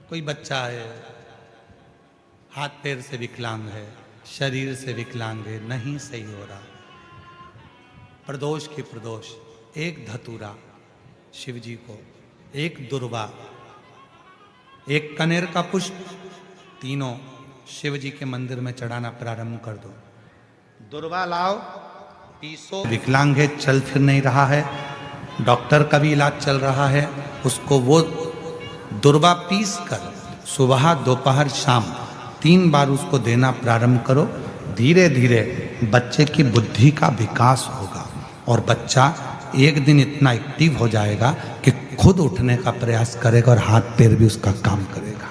कोई बच्चा है, हाथ पैर से विकलांग है, शरीर से विकलांग है, नहीं सही हो रहा, प्रदोष के प्रदोष, एक धतूरा शिव जी को, एक दुर्वा, एक कनेर का पुष्प, तीनों शिव जी के मंदिर में चढ़ाना प्रारंभ कर दो। दुर्वा लाओ, पीसो, विकलांग है, चल फिर नहीं रहा है, डॉक्टर का भी इलाज चल रहा है, उसको वो दुर्वा पीस कर सुबह दोपहर शाम 3 बार उसको देना प्रारंभ करो। धीरे धीरे बच्चे की बुद्धि का विकास होगा और बच्चा एक दिन इतना एक्टिव हो जाएगा कि खुद उठने का प्रयास करेगा और हाथ पैर भी उसका काम करेगा,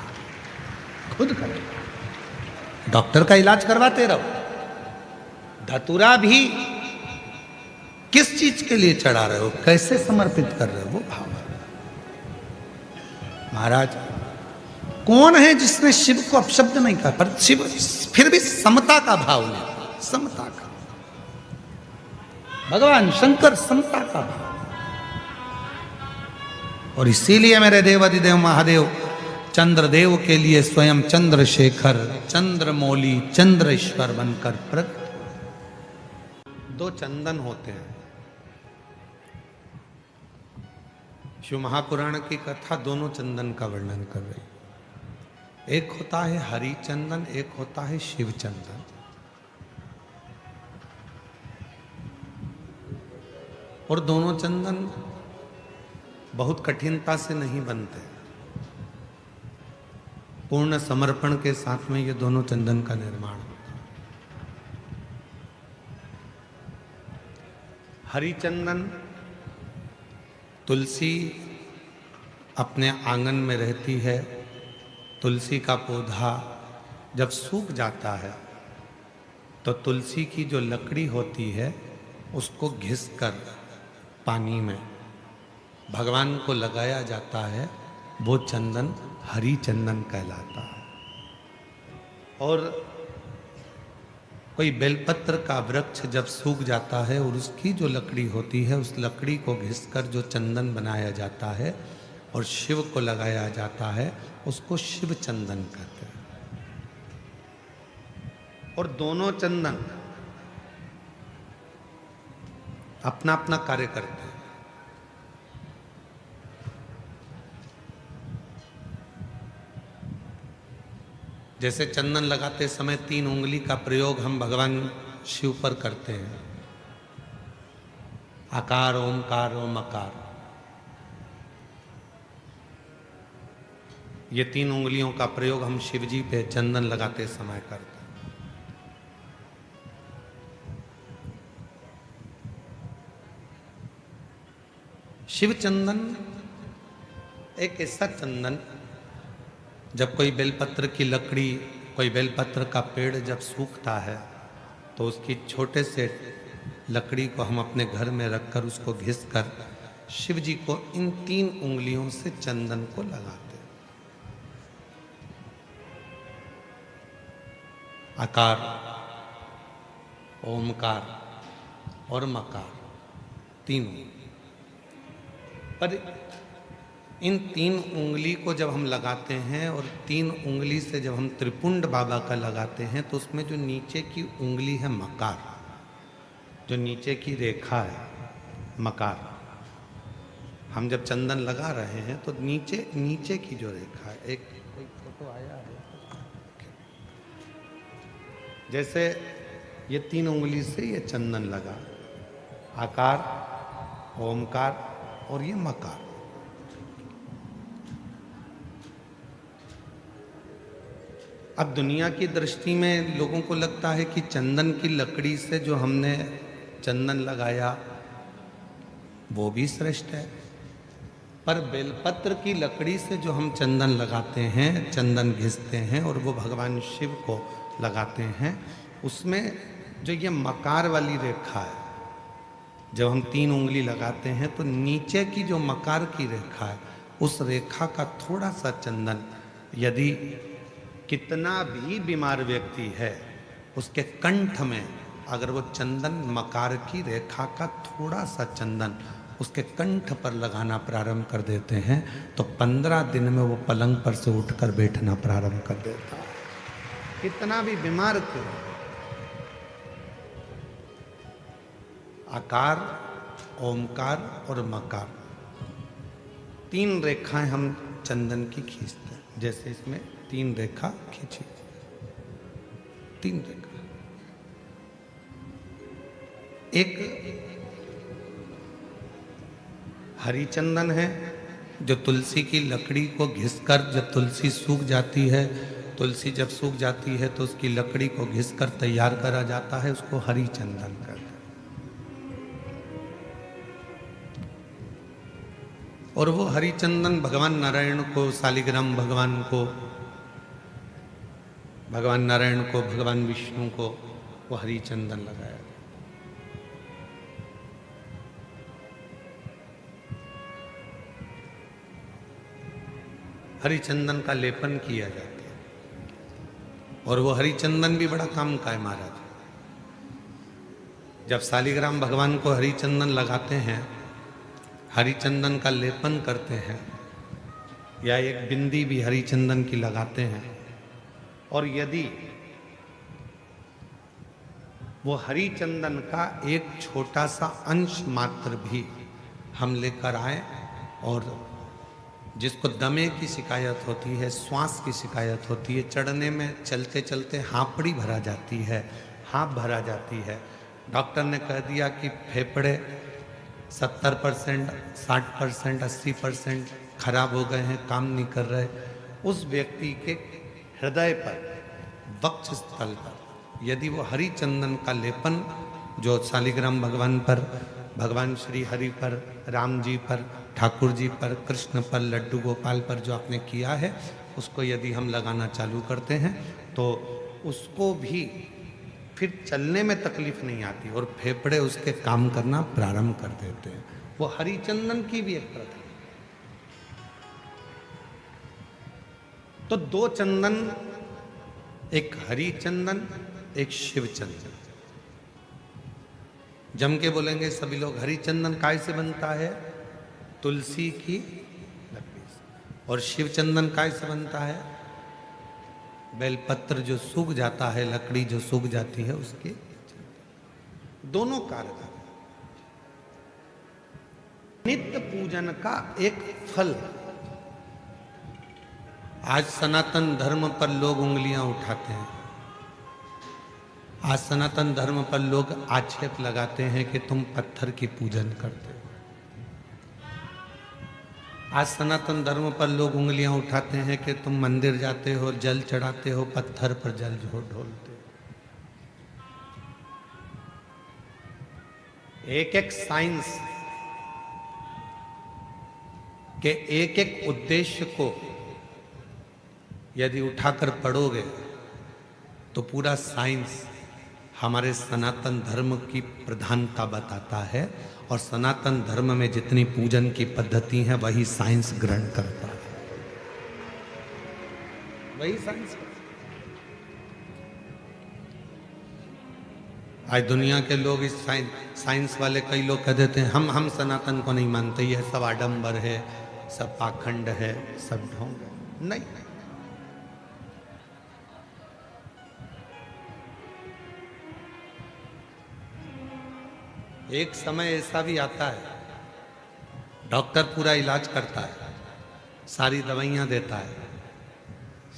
खुद करेगा। डॉक्टर का इलाज करवाते रहो। धतूरा भी किस चीज के लिए चढ़ा रहे हो, कैसे समर्पित कर रहे हो, वो भाव। महाराज कौन है जिसने शिव को अपशब्द नहीं कहा, पर शिव फिर भी समता का भाव लेता, समता का। भगवान शंकर समता का भाव। और इसीलिए मेरे देवाधिदेव महादेव चंद्रदेव के लिए स्वयं चंद्रशेखर, चंद्रमौली, चंद्रेश्वर बनकर प्रकट। 2 चंदन होते हैं। शिव महापुराण की कथा दोनों चंदन का वर्णन कर रही। एक होता है हरि चंदन, एक होता है शिव चंदन। और दोनों चंदन बहुत कठिनता से नहीं बनते। पूर्ण समर्पण के साथ में ये दोनों चंदन का निर्माण होता है। हरि चंदन, तुलसी अपने आंगन में रहती है। तुलसी का पौधा जब सूख जाता है तो तुलसी की जो लकड़ी होती है उसको घिसकर पानी में भगवान को लगाया जाता है। वो चंदन हरि चंदन कहलाता है। और कोई बेलपत्र का वृक्ष जब सूख जाता है और उसकी जो लकड़ी होती है उस लकड़ी को घिसकर जो चंदन बनाया जाता है और शिव को लगाया जाता है उसको शिव चंदन कहते हैं। और दोनों चंदन अपना अपना कार्य करते हैं। जैसे चंदन लगाते समय 3 उंगली का प्रयोग हम भगवान शिव पर करते हैं। आकार, ओमकार, ओमकार, ये 3 उंगलियों का प्रयोग हम शिव जी पे चंदन लगाते समय करते हैं। शिव चंदन एक ऐसा चंदन, जब कोई बेलपत्र की लकड़ी, कोई बेलपत्र का पेड़ जब सूखता है तो उसकी छोटे से लकड़ी को हम अपने घर में रखकर उसको घिसकर शिव जी को इन 3 उंगलियों से चंदन को लगाते हैं। आकार, ओमकार और मकार, तीनों। पर इन 3 उंगली को जब हम लगाते हैं और 3 उंगली से जब हम त्रिपुंड बाबा का लगाते हैं तो उसमें जो नीचे की उंगली है मकार, जो नीचे की रेखा है मकार, हम जब चंदन लगा रहे हैं तो नीचे नीचे की जो रेखा है, एक कोई फोटो आया है, जैसे ये 3 उंगली से ये चंदन लगा, आकार, ओमकार और ये मकार। अब दुनिया की दृष्टि में लोगों को लगता है कि चंदन की लकड़ी से जो हमने चंदन लगाया वो भी श्रेष्ठ है, पर बेलपत्र की लकड़ी से जो हम चंदन लगाते हैं, चंदन घिसते हैं और वो भगवान शिव को लगाते हैं, उसमें जो ये मकार वाली रेखा है, जब हम 3 उंगली लगाते हैं तो नीचे की जो मकार की रेखा है उस रेखा का थोड़ा सा चंदन, यदि कितना भी बीमार व्यक्ति है उसके कंठ में अगर वो चंदन, मकार की रेखा का थोड़ा सा चंदन उसके कंठ पर लगाना प्रारंभ कर देते हैं तो 15 दिन में वो पलंग पर से उठकर बैठना प्रारंभ कर देता है। कितना भी बीमार क्यों। आकार, ओमकार और मकार, 3 रेखाएं हम चंदन की खींचते हैं। जैसे इसमें 3 रेखा खींची, 3 रेखा। एक हरी चंदन है जो तुलसी की लकड़ी को घिसकर, जब तुलसी सूख जाती है, तुलसी जब सूख जाती है तो उसकी लकड़ी को घिसकर तैयार करा जाता है, उसको हरी चंदन कहते हैं। और वो हरि चंदन भगवान नारायण को, शालिग्राम भगवान को, भगवान नारायण को, भगवान विष्णु को वो हरि चंदन लगाया। हरि चंदन का लेपन किया जाता है और वो हरि चंदन भी बड़ा काम का है महाराज। जब शालिग्राम भगवान को हरि चंदन लगाते हैं, हरि चंदन का लेपन करते हैं, या एक बिंदी भी हरि चंदन की लगाते हैं, और यदि वो हरि चंदन का एक छोटा सा अंश मात्र भी हम लेकर आए, और जिसको दमे की शिकायत होती है, श्वास की शिकायत होती है, चढ़ने में चलते चलते हाँपड़ी भरा जाती है, हाँप भरा जाती है, डॉक्टर ने कह दिया कि फेफड़े 70%, 60%, 80% खराब हो गए हैं, काम नहीं कर रहे, उस व्यक्ति के हृदय पर, वक्षस्थल पर यदि वो हरि चंदन का लेपन जो शालिग्राम भगवान पर, भगवान श्री हरि पर, राम जी पर, ठाकुर जी पर, कृष्ण पर, लड्डू गोपाल पर जो आपने किया है, उसको यदि हम लगाना चालू करते हैं तो उसको भी फिर चलने में तकलीफ नहीं आती और फेफड़े उसके काम करना प्रारंभ कर देते हैं। वो हरि चंदन की भी एक प्रथा। तो 2 चंदन, एक हरि चंदन, एक शिव चंदन। जम के बोलेंगे सभी लोग, हरि चंदन काय से बनता है? तुलसी की लकड़ी से। और शिव चंदन काय से बनता है? बेलपत्र जो सूख जाता है, लकड़ी जो सूख जाती है उसके। दोनों कारगर नित्य पूजन का एक फल। आज सनातन धर्म पर लोग उंगलियां उठाते हैं, आज सनातन धर्म पर लोग आक्षेप लगाते हैं कि तुम पत्थर की पूजन करते हो। आज सनातन धर्म पर लोग उंगलियां उठाते हैं कि तुम मंदिर जाते हो, जल चढ़ाते हो, पत्थर पर जल ढोलते हो। एक एक साइंस के एक एक उद्देश्य को यदि उठाकर पढ़ोगे तो पूरा साइंस हमारे सनातन धर्म की प्रधानता बताता है, और सनातन धर्म में जितनी पूजन की पद्धति है वही साइंस ग्रहण करता है, वही साइंस। आज दुनिया के लोग इस साइंस वाले कई लोग कह देते हैं हम सनातन को नहीं मानते, ये सब आडंबर है, सब पाखंड है, सब ढोंग है। नहीं, एक समय ऐसा भी आता है डॉक्टर पूरा इलाज करता है, सारी दवाइयां देता है,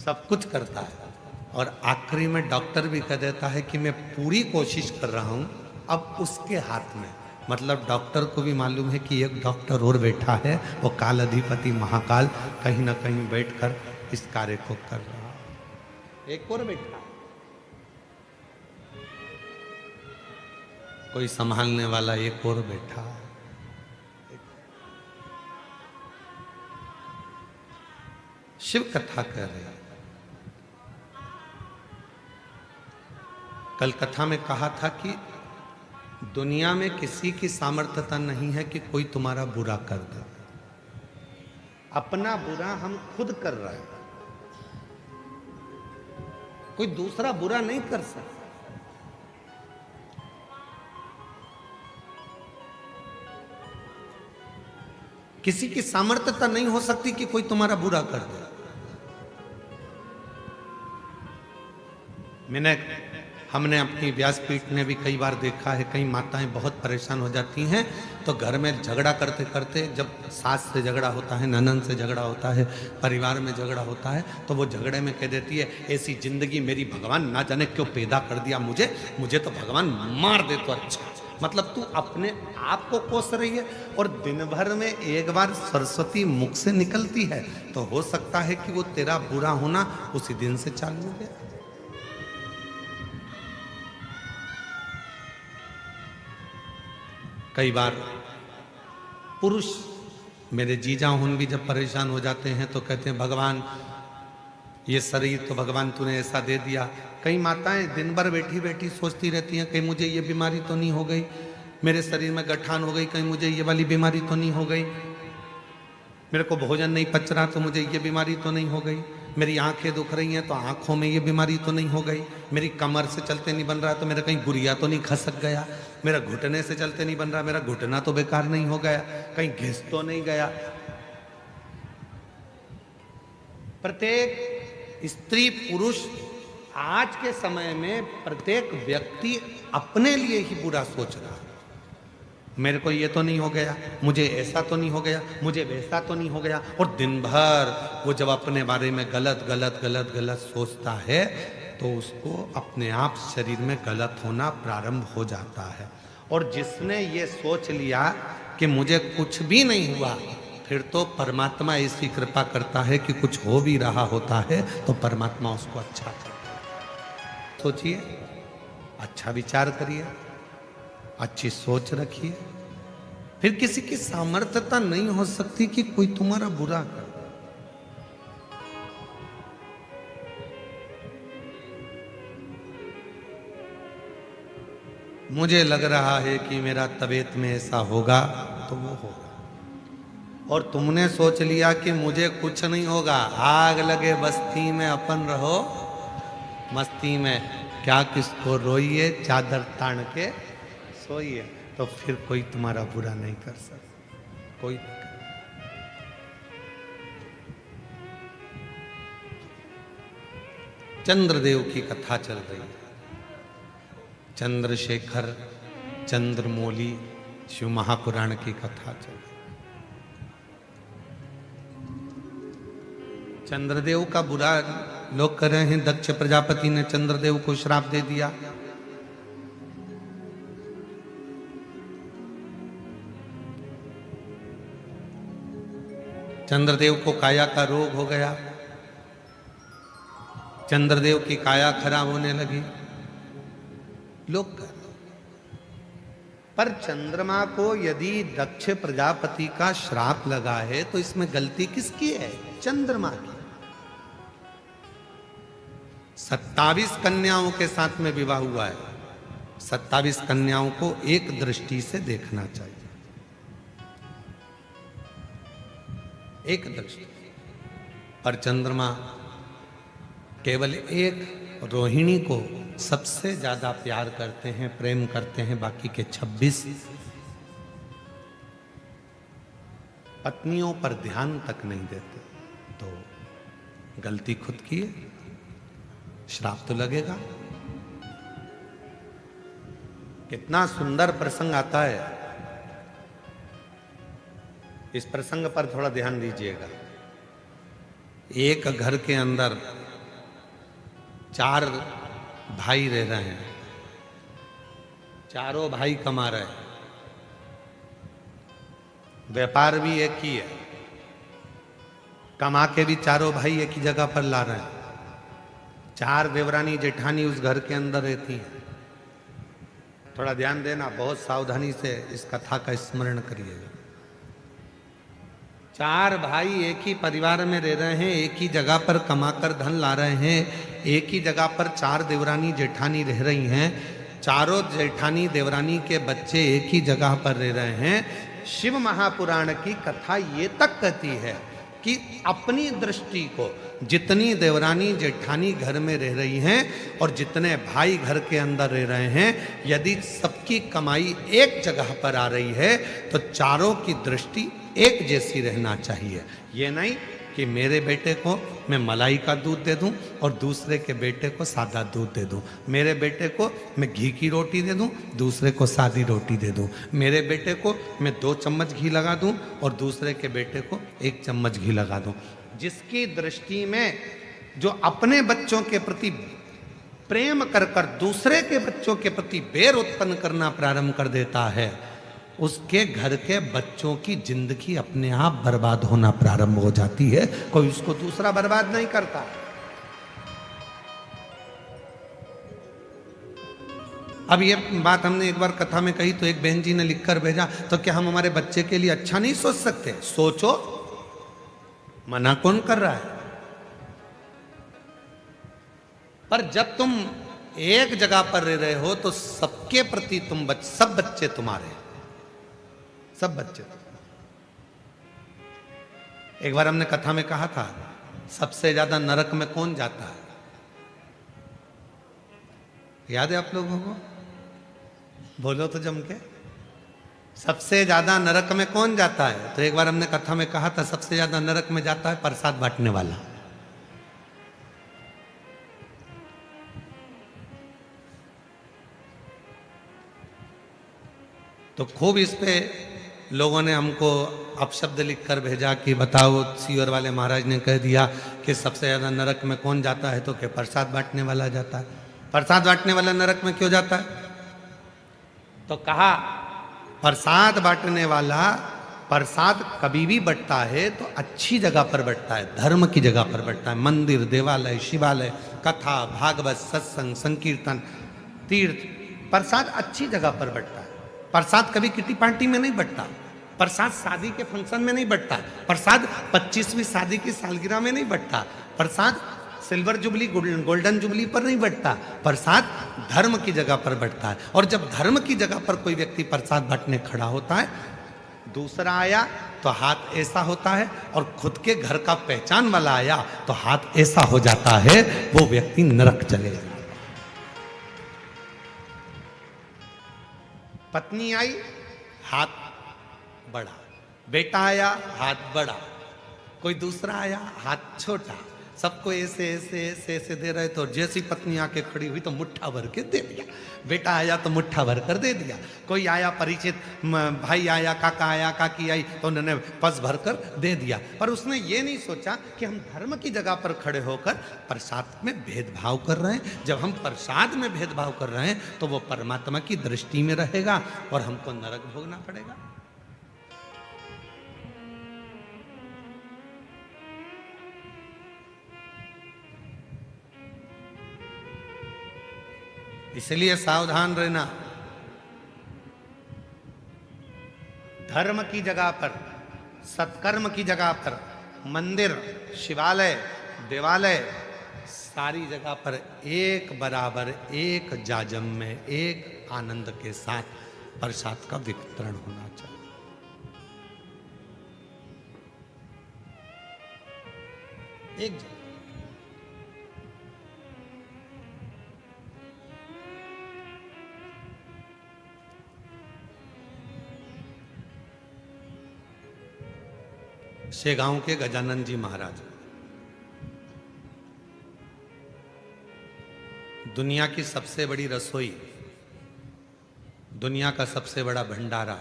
सब कुछ करता है, और आखिरी में डॉक्टर भी कह देता है कि मैं पूरी कोशिश कर रहा हूं, अब उसके हाथ में। मतलब डॉक्टर को भी मालूम है कि एक डॉक्टर और बैठा है, वो काल अधिपति महाकाल कहीं ना कहीं बैठकर इस कार्य को कर रहा है। एक और बैठा, कोई संभालने वाला एक और बैठा है। शिव कथा कर रहे हैं। कल कथा में कहा था कि दुनिया में किसी की सामर्थ्यता नहीं है कि कोई तुम्हारा बुरा कर दे, अपना बुरा हम खुद कर रहे हैं, कोई दूसरा बुरा नहीं कर सकता। किसी की सामर्थ्यता नहीं हो सकती कि कोई तुम्हारा बुरा कर दे। हमने अपनी व्यासपीठ में भी कई बार देखा है, कई माताएं बहुत परेशान हो जाती हैं तो घर में झगड़ा करते करते, जब सास से झगड़ा होता है, ननद से झगड़ा होता है, परिवार में झगड़ा होता है, तो वो झगड़े में कह देती है ऐसी जिंदगी मेरी भगवान ना जाने क्यों पैदा कर दिया, मुझे तो भगवान मार दे तो अच्छा। मतलब तू अपने आप को कोस रही है और दिन भर में एक बार सरस्वती मुख से निकलती है तो हो सकता है कि वो तेरा बुरा होना उसी दिन से चालू हो गया। कई बार पुरुष, मेरे जीजा हुन भी जब परेशान हो जाते हैं तो कहते हैं भगवान ये शरीर तो भगवान तूने ऐसा दे दिया। कई माताएं दिन भर बैठी बैठी सोचती रहती हैं कहीं मुझे ये बीमारी तो नहीं हो गई, मेरे शरीर में गठान हो गई, कहीं मुझे ये वाली बीमारी तो नहीं हो गई, मेरे को भोजन नहीं पच रहा तो मुझे ये बीमारी तो नहीं हो गई, मेरी आंखें दुख रही हैं तो आंखों में ये बीमारी तो नहीं हो गई, मेरी कमर से चलते नहीं बन रहा तो मेरा कहीं गुड़िया तो नहीं खसक गया, मेरा घुटने से चलते नहीं बन रहा मेरा घुटना तो बेकार नहीं हो गया, कहीं घिस तो नहीं गया। प्रत्येक स्त्री पुरुष आज के समय में प्रत्येक व्यक्ति अपने लिए ही बुरा सोच रहा है। मेरे को ये तो नहीं हो गया, मुझे ऐसा तो नहीं हो गया, मुझे वैसा तो नहीं हो गया, और दिन भर वो जब अपने बारे में गलत गलत गलत गलत सोचता है तो उसको अपने आप शरीर में गलत होना प्रारंभ हो जाता है। और जिसने ये सोच लिया कि मुझे कुछ भी नहीं हुआ, फिर तो परमात्मा ऐसी कृपा करता है कि कुछ हो भी रहा होता है तो परमात्मा उसको अच्छा करता है। सोचिए, अच्छा विचार करिए, अच्छी सोच रखिए, फिर किसी की सामर्थ्यता नहीं हो सकती कि कोई तुम्हारा बुरा कर। मुझे लग रहा है कि मेरा तबीयत में ऐसा होगा तो वो होगा, और तुमने सोच लिया कि मुझे कुछ नहीं होगा, आग लगे बस्ती में अपन रहो मस्ती में, क्या किसको रोइए चादर तान के सोइए, तो फिर कोई तुम्हारा बुरा नहीं कर सकता, कोई नहीं कर। चंद्रदेव की कथा चल रही है, चंद्रशेखर चंद्रमौली शिव महापुराण की कथा चल रही। चंद्रदेव का बुरा लोग कर रहे हैं, दक्ष प्रजापति ने चंद्रदेव को श्राप दे दिया। चंद्रदेव को काया का रोग हो गया, चंद्रदेव की काया खराब होने लगी। लोग कर, पर चंद्रमा को यदि दक्ष प्रजापति का श्राप लगा है तो इसमें गलती किसकी है? चंद्रमा की। 27 कन्याओं के साथ में विवाह हुआ है, 27 कन्याओं को एक दृष्टि से देखना चाहिए, एक दृष्टि। पर चंद्रमा केवल एक रोहिणी को सबसे ज्यादा प्यार करते हैं, प्रेम करते हैं, बाकी के 26 पत्नियों पर ध्यान तक नहीं देते। तो गलती खुद की है, श्राप तो लगेगा। कितना सुंदर प्रसंग आता है, इस प्रसंग पर थोड़ा ध्यान दीजिएगा। एक घर के अंदर 4 भाई रह रहे हैं, चारों भाई कमा रहे हैं, व्यापार भी एक ही है, कमा के भी चारों भाई एक ही जगह पर ला रहे हैं। 4 देवरानी जेठानी उस घर के अंदर रहती हैं। थोड़ा ध्यान देना, बहुत सावधानी से इस कथा का स्मरण करिएगा। 4 भाई एक ही परिवार में रह रहे हैं, एक ही जगह पर कमाकर धन ला रहे हैं, एक ही जगह पर 4 देवरानी जेठानी रह रही हैं, चारों जेठानी देवरानी के बच्चे एक ही जगह पर रह रहे हैं। शिव महापुराण की कथा ये तक कहती है कि अपनी दृष्टि को, जितनी देवरानी जेठानी घर में रह रही हैं और जितने भाई घर के अंदर रह रहे हैं, यदि सबकी कमाई एक जगह पर आ रही है तो चारों की दृष्टि एक जैसी रहना चाहिए। ये नहीं कि मेरे बेटे को मैं मलाई का दूध दे दूं और दूसरे के बेटे को सादा दूध दे दूं, मेरे बेटे को मैं घी की रोटी दे दूं, दूसरे को सादी रोटी दे दूं, मेरे बेटे को मैं 2 चम्मच घी लगा दूं और दूसरे के बेटे को 1 चम्मच घी लगा दूं। जिसकी दृष्टि में जो अपने बच्चों के प्रति प्रेम कर कर दूसरे के बच्चों के प्रति बैर उत्पन्न करना प्रारंभ कर देता है, उसके घर के बच्चों की जिंदगी अपने आप बर्बाद होना प्रारंभ हो जाती है। कोई उसको दूसरा बर्बाद नहीं करता। अब ये बात हमने एक बार कथा में कही तो एक बहन जी ने लिखकर भेजा, तो क्या हम हमारे बच्चे के लिए अच्छा नहीं सोच सकते? सोचो, मना कौन कर रहा है? पर जब तुम एक जगह पर रह रहे हो तो सबके प्रति तुम सब बच्चे तुम्हारे, सब बच्चे। एक बार हमने कथा में कहा था, सबसे ज्यादा नरक में कौन जाता है? याद है आप लोगों को? बोलो तो जम के। सबसे ज्यादा नरक में कौन जाता है? तो एक बार हमने कथा में कहा था, सबसे ज्यादा नरक में जाता है प्रसाद बांटने वाला। तो खूब इस पे लोगों ने हमको अपशब्द लिखकर भेजा कि बताओ, सीवर वाले महाराज ने कह दिया कि सबसे ज्यादा नरक में कौन जाता है, तो क्या प्रसाद बांटने वाला जाता है। प्रसाद बांटने वाला नरक में क्यों जाता है? तो कहा, प्रसाद बांटने वाला प्रसाद कभी भी बंटता है तो अच्छी जगह पर बंटता है, धर्म की जगह पर बंटता है। मंदिर, देवालय, शिवालय, कथा, भागवत, सत्संग, संकीर्तन, तीर्थ, प्रसाद अच्छी जगह पर बंटता है। प्रसाद कभी किटी पार्टी में नहीं बंटता, प्रसाद शादी के फंक्शन में नहीं बंटता, प्रसाद 25वीं शादी की सालगिरह में नहीं बंटता, प्रसाद सिल्वर जुबली, गोल्डन जुबली पर नहीं बंटता, प्रसाद धर्म की जगह पर बंटता है। और जब धर्म की जगह पर कोई व्यक्ति प्रसाद बांटने खड़ा होता है, दूसरा आया तो हाथ ऐसा होता है, और खुद के घर का पहचान वाला आया तो हाथ ऐसा हो जाता है, वो व्यक्ति नरक चले जाता है। पत्नी आई, हाथ बड़ा, बेटा आया, हाथ बड़ा, कोई दूसरा आया, हाथ छोटा, सबको ऐसे ऐसे ऐसे ऐसे दे रहे। तो जैसी पत्नी आके खड़ी हुई तो मुट्ठा भर के दे दिया, बेटा आया तो मुट्ठा भर कर दे दिया, कोई आया परिचित भाई आया, काका आया, काकी आई तो उन्होंने पस भर कर दे दिया। पर उसने ये नहीं सोचा कि हम धर्म की जगह पर खड़े होकर प्रसाद में भेदभाव कर रहे हैं। जब हम प्रसाद में भेदभाव कर रहे हैं तो वो परमात्मा की दृष्टि में रहेगा और हमको नरक भोगना पड़ेगा। इसलिए सावधान रहना। धर्म की जगह पर, सत्कर्म की जगह पर, मंदिर, शिवालय, देवालय, सारी जगह पर एक बराबर, एक जाजम में, एक आनंद के साथ प्रसाद का वितरण होना चाहिए। एक जगह शेगांव के गजानन जी महाराज, दुनिया की सबसे बड़ी रसोई, दुनिया का सबसे बड़ा भंडारा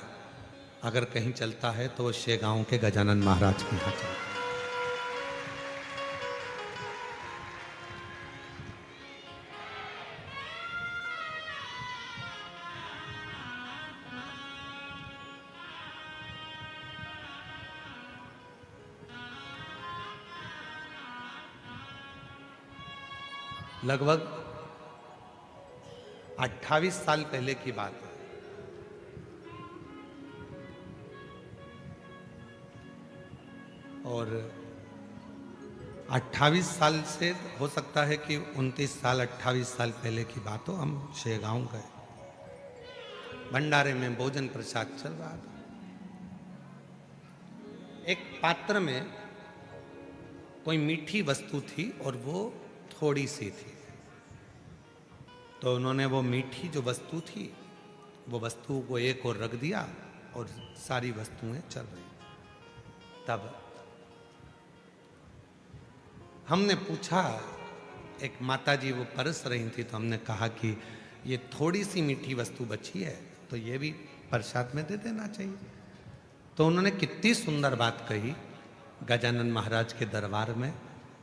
अगर कहीं चलता है तो वो शेगांव के गजानन महाराज के यहाँ चलता है। लगभग 28 साल पहले की बात है। और 28 साल से हो सकता है कि 29 साल 28 साल पहले की बात हो। हम शेगांव गए, भंडारे में भोजन प्रसाद चल रहा था। एक पात्र में कोई मीठी वस्तु थी और वो थोड़ी सी थी। तो उन्होंने वो मीठी जो वस्तु थी, वो वस्तु को एक और रख दिया और सारी वस्तुएं चल रही। तब हमने पूछा, एक माता जी वो परस रही थी, तो हमने कहा कि ये थोड़ी सी मीठी वस्तु बची है तो ये भी प्रसाद में दे देना चाहिए। तो उन्होंने कितनी सुंदर बात कही गजानन महाराज के दरबार में,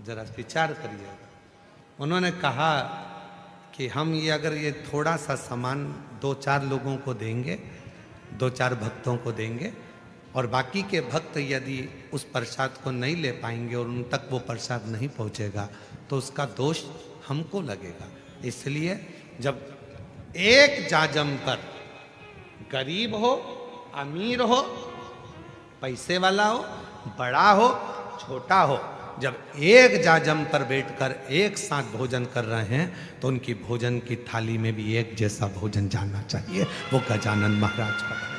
जरा विचार करिए। उन्होंने कहा कि हम ये अगर ये थोड़ा सा सामान 2-4 लोगों को देंगे, 2-4 भक्तों को देंगे, और बाकी के भक्त यदि उस प्रसाद को नहीं ले पाएंगे और उन तक वो प्रसाद नहीं पहुंचेगा तो उसका दोष हमको लगेगा। इसलिए जब एक जाजम पर गरीब हो, अमीर हो, पैसे वाला हो, बड़ा हो, छोटा हो, जब एक जाजम पर बैठकर एक साथ भोजन कर रहे हैं तो उनकी भोजन की थाली में भी एक जैसा भोजन जाना चाहिए। वो गजानन महाराज का भोजन,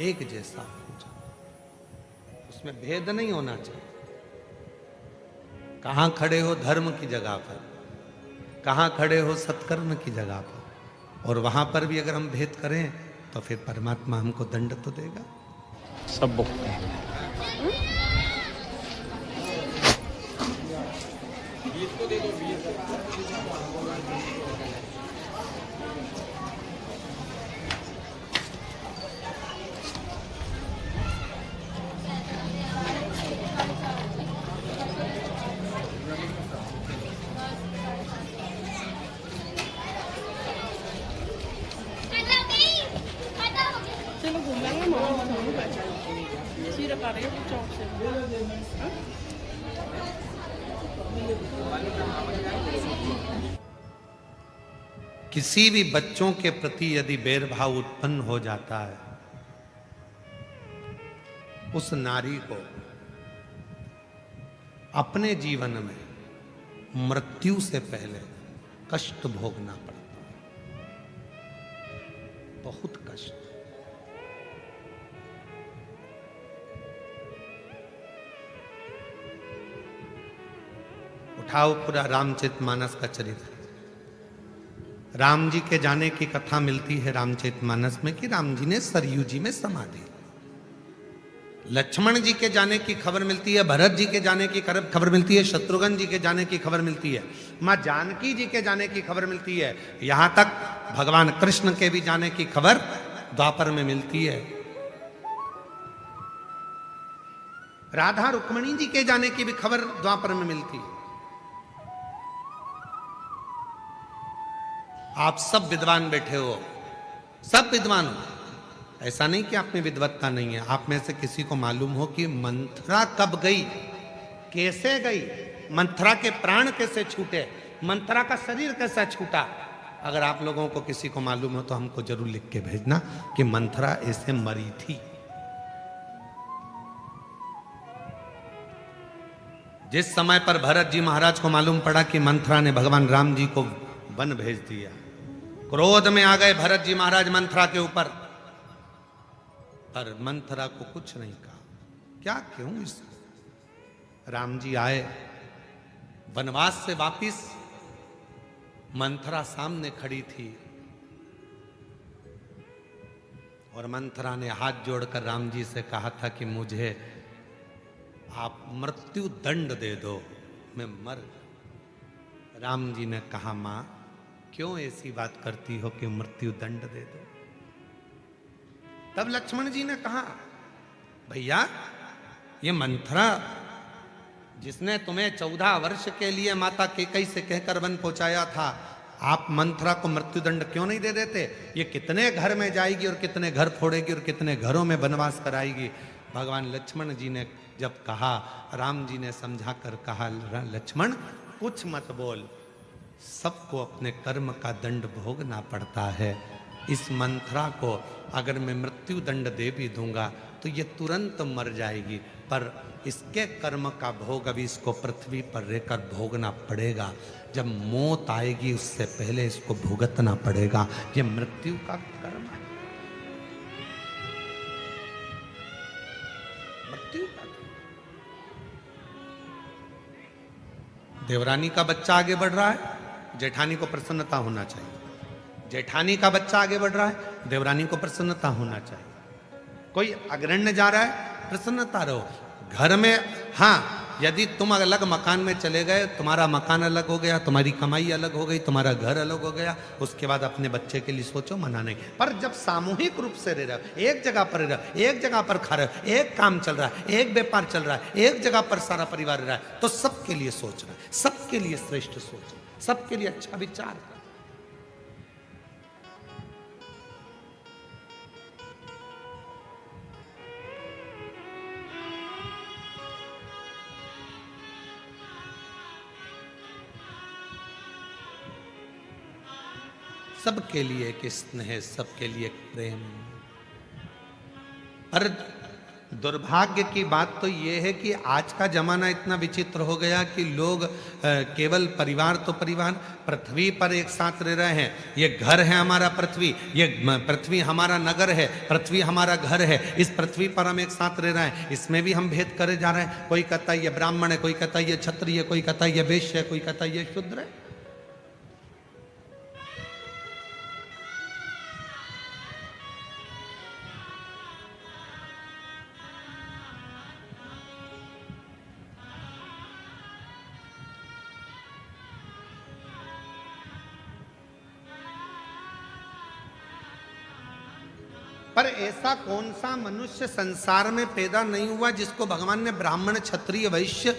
एक जैसा भोजन, उसमें भेद नहीं होना चाहिए। कहां खड़े हो धर्म की जगह पर, कहां खड़े हो सत्कर्म की जगह पर, और वहां पर भी अगर हम भेद करें तो फिर परमात्मा हमको दंड तो देगा। सब बोलते हैं। चलो घूम लेंगे सीधा करेंगे चौक से। किसी भी बच्चों के प्रति यदि बैरभाव उत्पन्न हो जाता है, उस नारी को अपने जीवन में मृत्यु से पहले कष्ट भोगना पड़ता है, बहुत कष्ट। उठाओ पूरा रामचरितमानस का चरित्र। राम जी के जाने की कथा मिलती है रामचरितमानस में कि राम जी ने सरयू जी में समाधि। लक्ष्मण जी के जाने की खबर मिलती है, भरत जी के जाने की खबर मिलती है, शत्रुघ्न जी के जाने की खबर मिलती है, मां जानकी जी के जाने की खबर मिलती है, यहां तक भगवान कृष्ण के भी जाने की खबर द्वापर में मिलती है। राधा रुक्मणी जी के जाने की भी खबर द्वापर में मिलती है। आप सब विद्वान बैठे हो, सब विद्वान हो, ऐसा नहीं कि आप में विद्वत्ता नहीं है। आप में से किसी को मालूम हो कि मंथरा कब गई, कैसे गई, मंथरा के प्राण कैसे छूटे, मंथरा का शरीर कैसा छूटा? अगर आप लोगों को किसी को मालूम हो तो हमको जरूर लिख के भेजना कि मंथरा ऐसे मरी थी। जिस समय पर भरत जी महाराज को मालूम पड़ा कि मंथरा ने भगवान राम जी को वन भेज दिया, क्रोध में आ गए भरत जी महाराज मंथरा के ऊपर, पर मंथरा को कुछ नहीं कहा। क्या क्यों इसको? राम जी आए वनवास से वापिस, मंथरा सामने खड़ी थी और मंथरा ने हाथ जोड़कर राम जी से कहा था कि मुझे आप मृत्यु दंड दे दो, मैं मर। राम जी ने कहा, मां क्यों ऐसी बात करती हो कि मृत्यु दंड दे दो? तब लक्ष्मण जी ने कहा, भैया ये मंथरा जिसने तुम्हें 14 वर्ष के लिए माता केकई से कहकर वन पहुंचाया था, आप मंथरा को मृत्युदंड क्यों नहीं दे देते? ये कितने घर में जाएगी और कितने घर फोड़ेगी और कितने घरों में वनवास कराएगी। भगवान लक्ष्मण जी ने जब कहा, राम जी ने समझा कर कहा, लक्ष्मण कुछ मत बोल, सबको अपने कर्म का दंड भोगना पड़ता है। इस मंथरा को अगर मैं मृत्यु दंड दे भी दूंगा तो ये तुरंत मर जाएगी, पर इसके कर्म का भोग अभी इसको पृथ्वी पर रहकर भोगना पड़ेगा। जब मौत आएगी उससे पहले इसको भुगतना पड़ेगा। ये मृत्यु का कर्म है, मृत्यु का। देवरानी का बच्चा आगे बढ़ रहा है, जेठानी को प्रसन्नता होना चाहिए। जेठानी का बच्चा आगे बढ़ रहा है, देवरानी को प्रसन्नता होना चाहिए। कोई अग्रण्य जा रहा है, प्रसन्नता रहो। घर में हाँ, यदि तुम अलग मकान में चले गए, तुम्हारा मकान अलग हो गया, तुम्हारी कमाई अलग हो गई, तुम्हारा घर अलग हो गया, उसके बाद अपने बच्चे के लिए सोचो, मना नहीं। पर जब सामूहिक रूप से रह रहे हो, एक जगह पर रह रहे हो, एक जगह पर खा रहे हो, एक काम चल रहा है, एक व्यापार चल रहा है, एक जगह पर सारा परिवार रह रहा है, तो सबके लिए सोचना, सबके लिए श्रेष्ठ सोचना, सबके लिए अच्छा विचार। सबके लिए एक स्नेह, सबके लिए एक प्रेम। पर दुर्भाग्य की बात तो यह है कि आज का जमाना इतना विचित्र हो गया कि लोग केवल परिवार तो परिवार, पृथ्वी पर एक साथ रह रहे हैं। ये घर है हमारा पृथ्वी, ये पृथ्वी हमारा नगर है, पृथ्वी हमारा घर है, इस पृथ्वी पर हम एक साथ रह रहे हैं, इसमें भी हम भेद करे जा रहे हैं। कोई कहता है ये ब्राह्मण है, कोई कहता है ये क्षत्रिय है, कोई कहता है ये वैश्य है, कोई कहता है ये शूद्र है। पर ऐसा कौन सा मनुष्य संसार में पैदा नहीं हुआ जिसको भगवान ने ब्राह्मण, क्षत्रिय, वैश्य,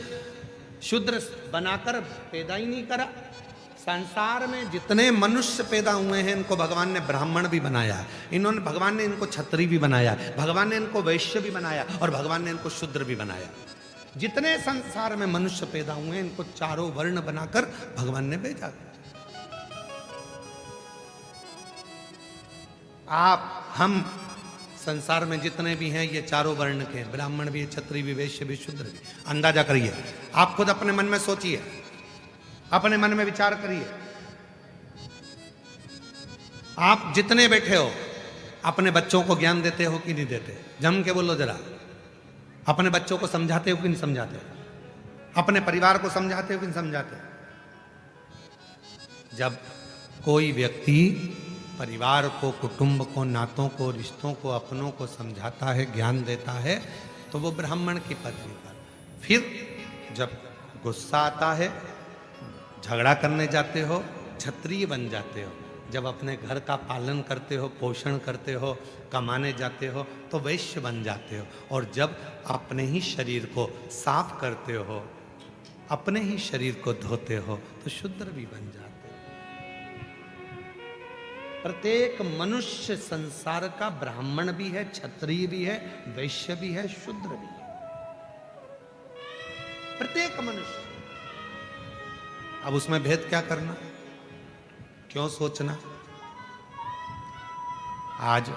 शूद्र बनाकर पैदा ही नहीं करा। संसार में जितने मनुष्य पैदा हुए हैं, इनको भगवान ने ब्राह्मण भी बनाया है, इन्होंने भगवान ने इनको क्षत्रिय भी बनाया, भगवान ने इनको वैश्य भी बनाया, और भगवान ने इनको शूद्र भी बनाया। जितने संसार में मनुष्य पैदा हुए हैं, इनको चारों वर्ण बनाकर भगवान ने भेजा। हम संसार में जितने भी हैं, ये चारों वर्ण के हैं, ब्राह्मण भी, क्षत्रिय भी, वैश्य भी, शूद्र भी। अंदाजा करिए, आप खुद अपने मन में सोचिए, अपने मन में विचार करिए। आप जितने बैठे हो, अपने बच्चों को ज्ञान देते हो कि नहीं देते? जम के बोलो जरा। अपने बच्चों को समझाते हो कि नहीं समझाते? अपने परिवार को समझाते हो कि नहीं समझाते? जब कोई व्यक्ति परिवार को, कुटुंब को, नातों को, रिश्तों को, अपनों को समझाता है, ज्ञान देता है, तो वो ब्राह्मण की पदवी पर। फिर जब गुस्सा आता है, झगड़ा करने जाते हो, क्षत्रिय बन जाते हो। जब अपने घर का पालन करते हो, पोषण करते हो, कमाने जाते हो, तो वैश्य बन जाते हो। और जब अपने ही शरीर को साफ करते हो, अपने ही शरीर को धोते हो, तो शूद्र भी बन जाते हो। प्रत्येक मनुष्य संसार का ब्राह्मण भी है, क्षत्रिय भी है, वैश्य भी है, शूद्र भी है। प्रत्येक मनुष्य। अब उसमें भेद क्या करना, क्यों सोचना? आज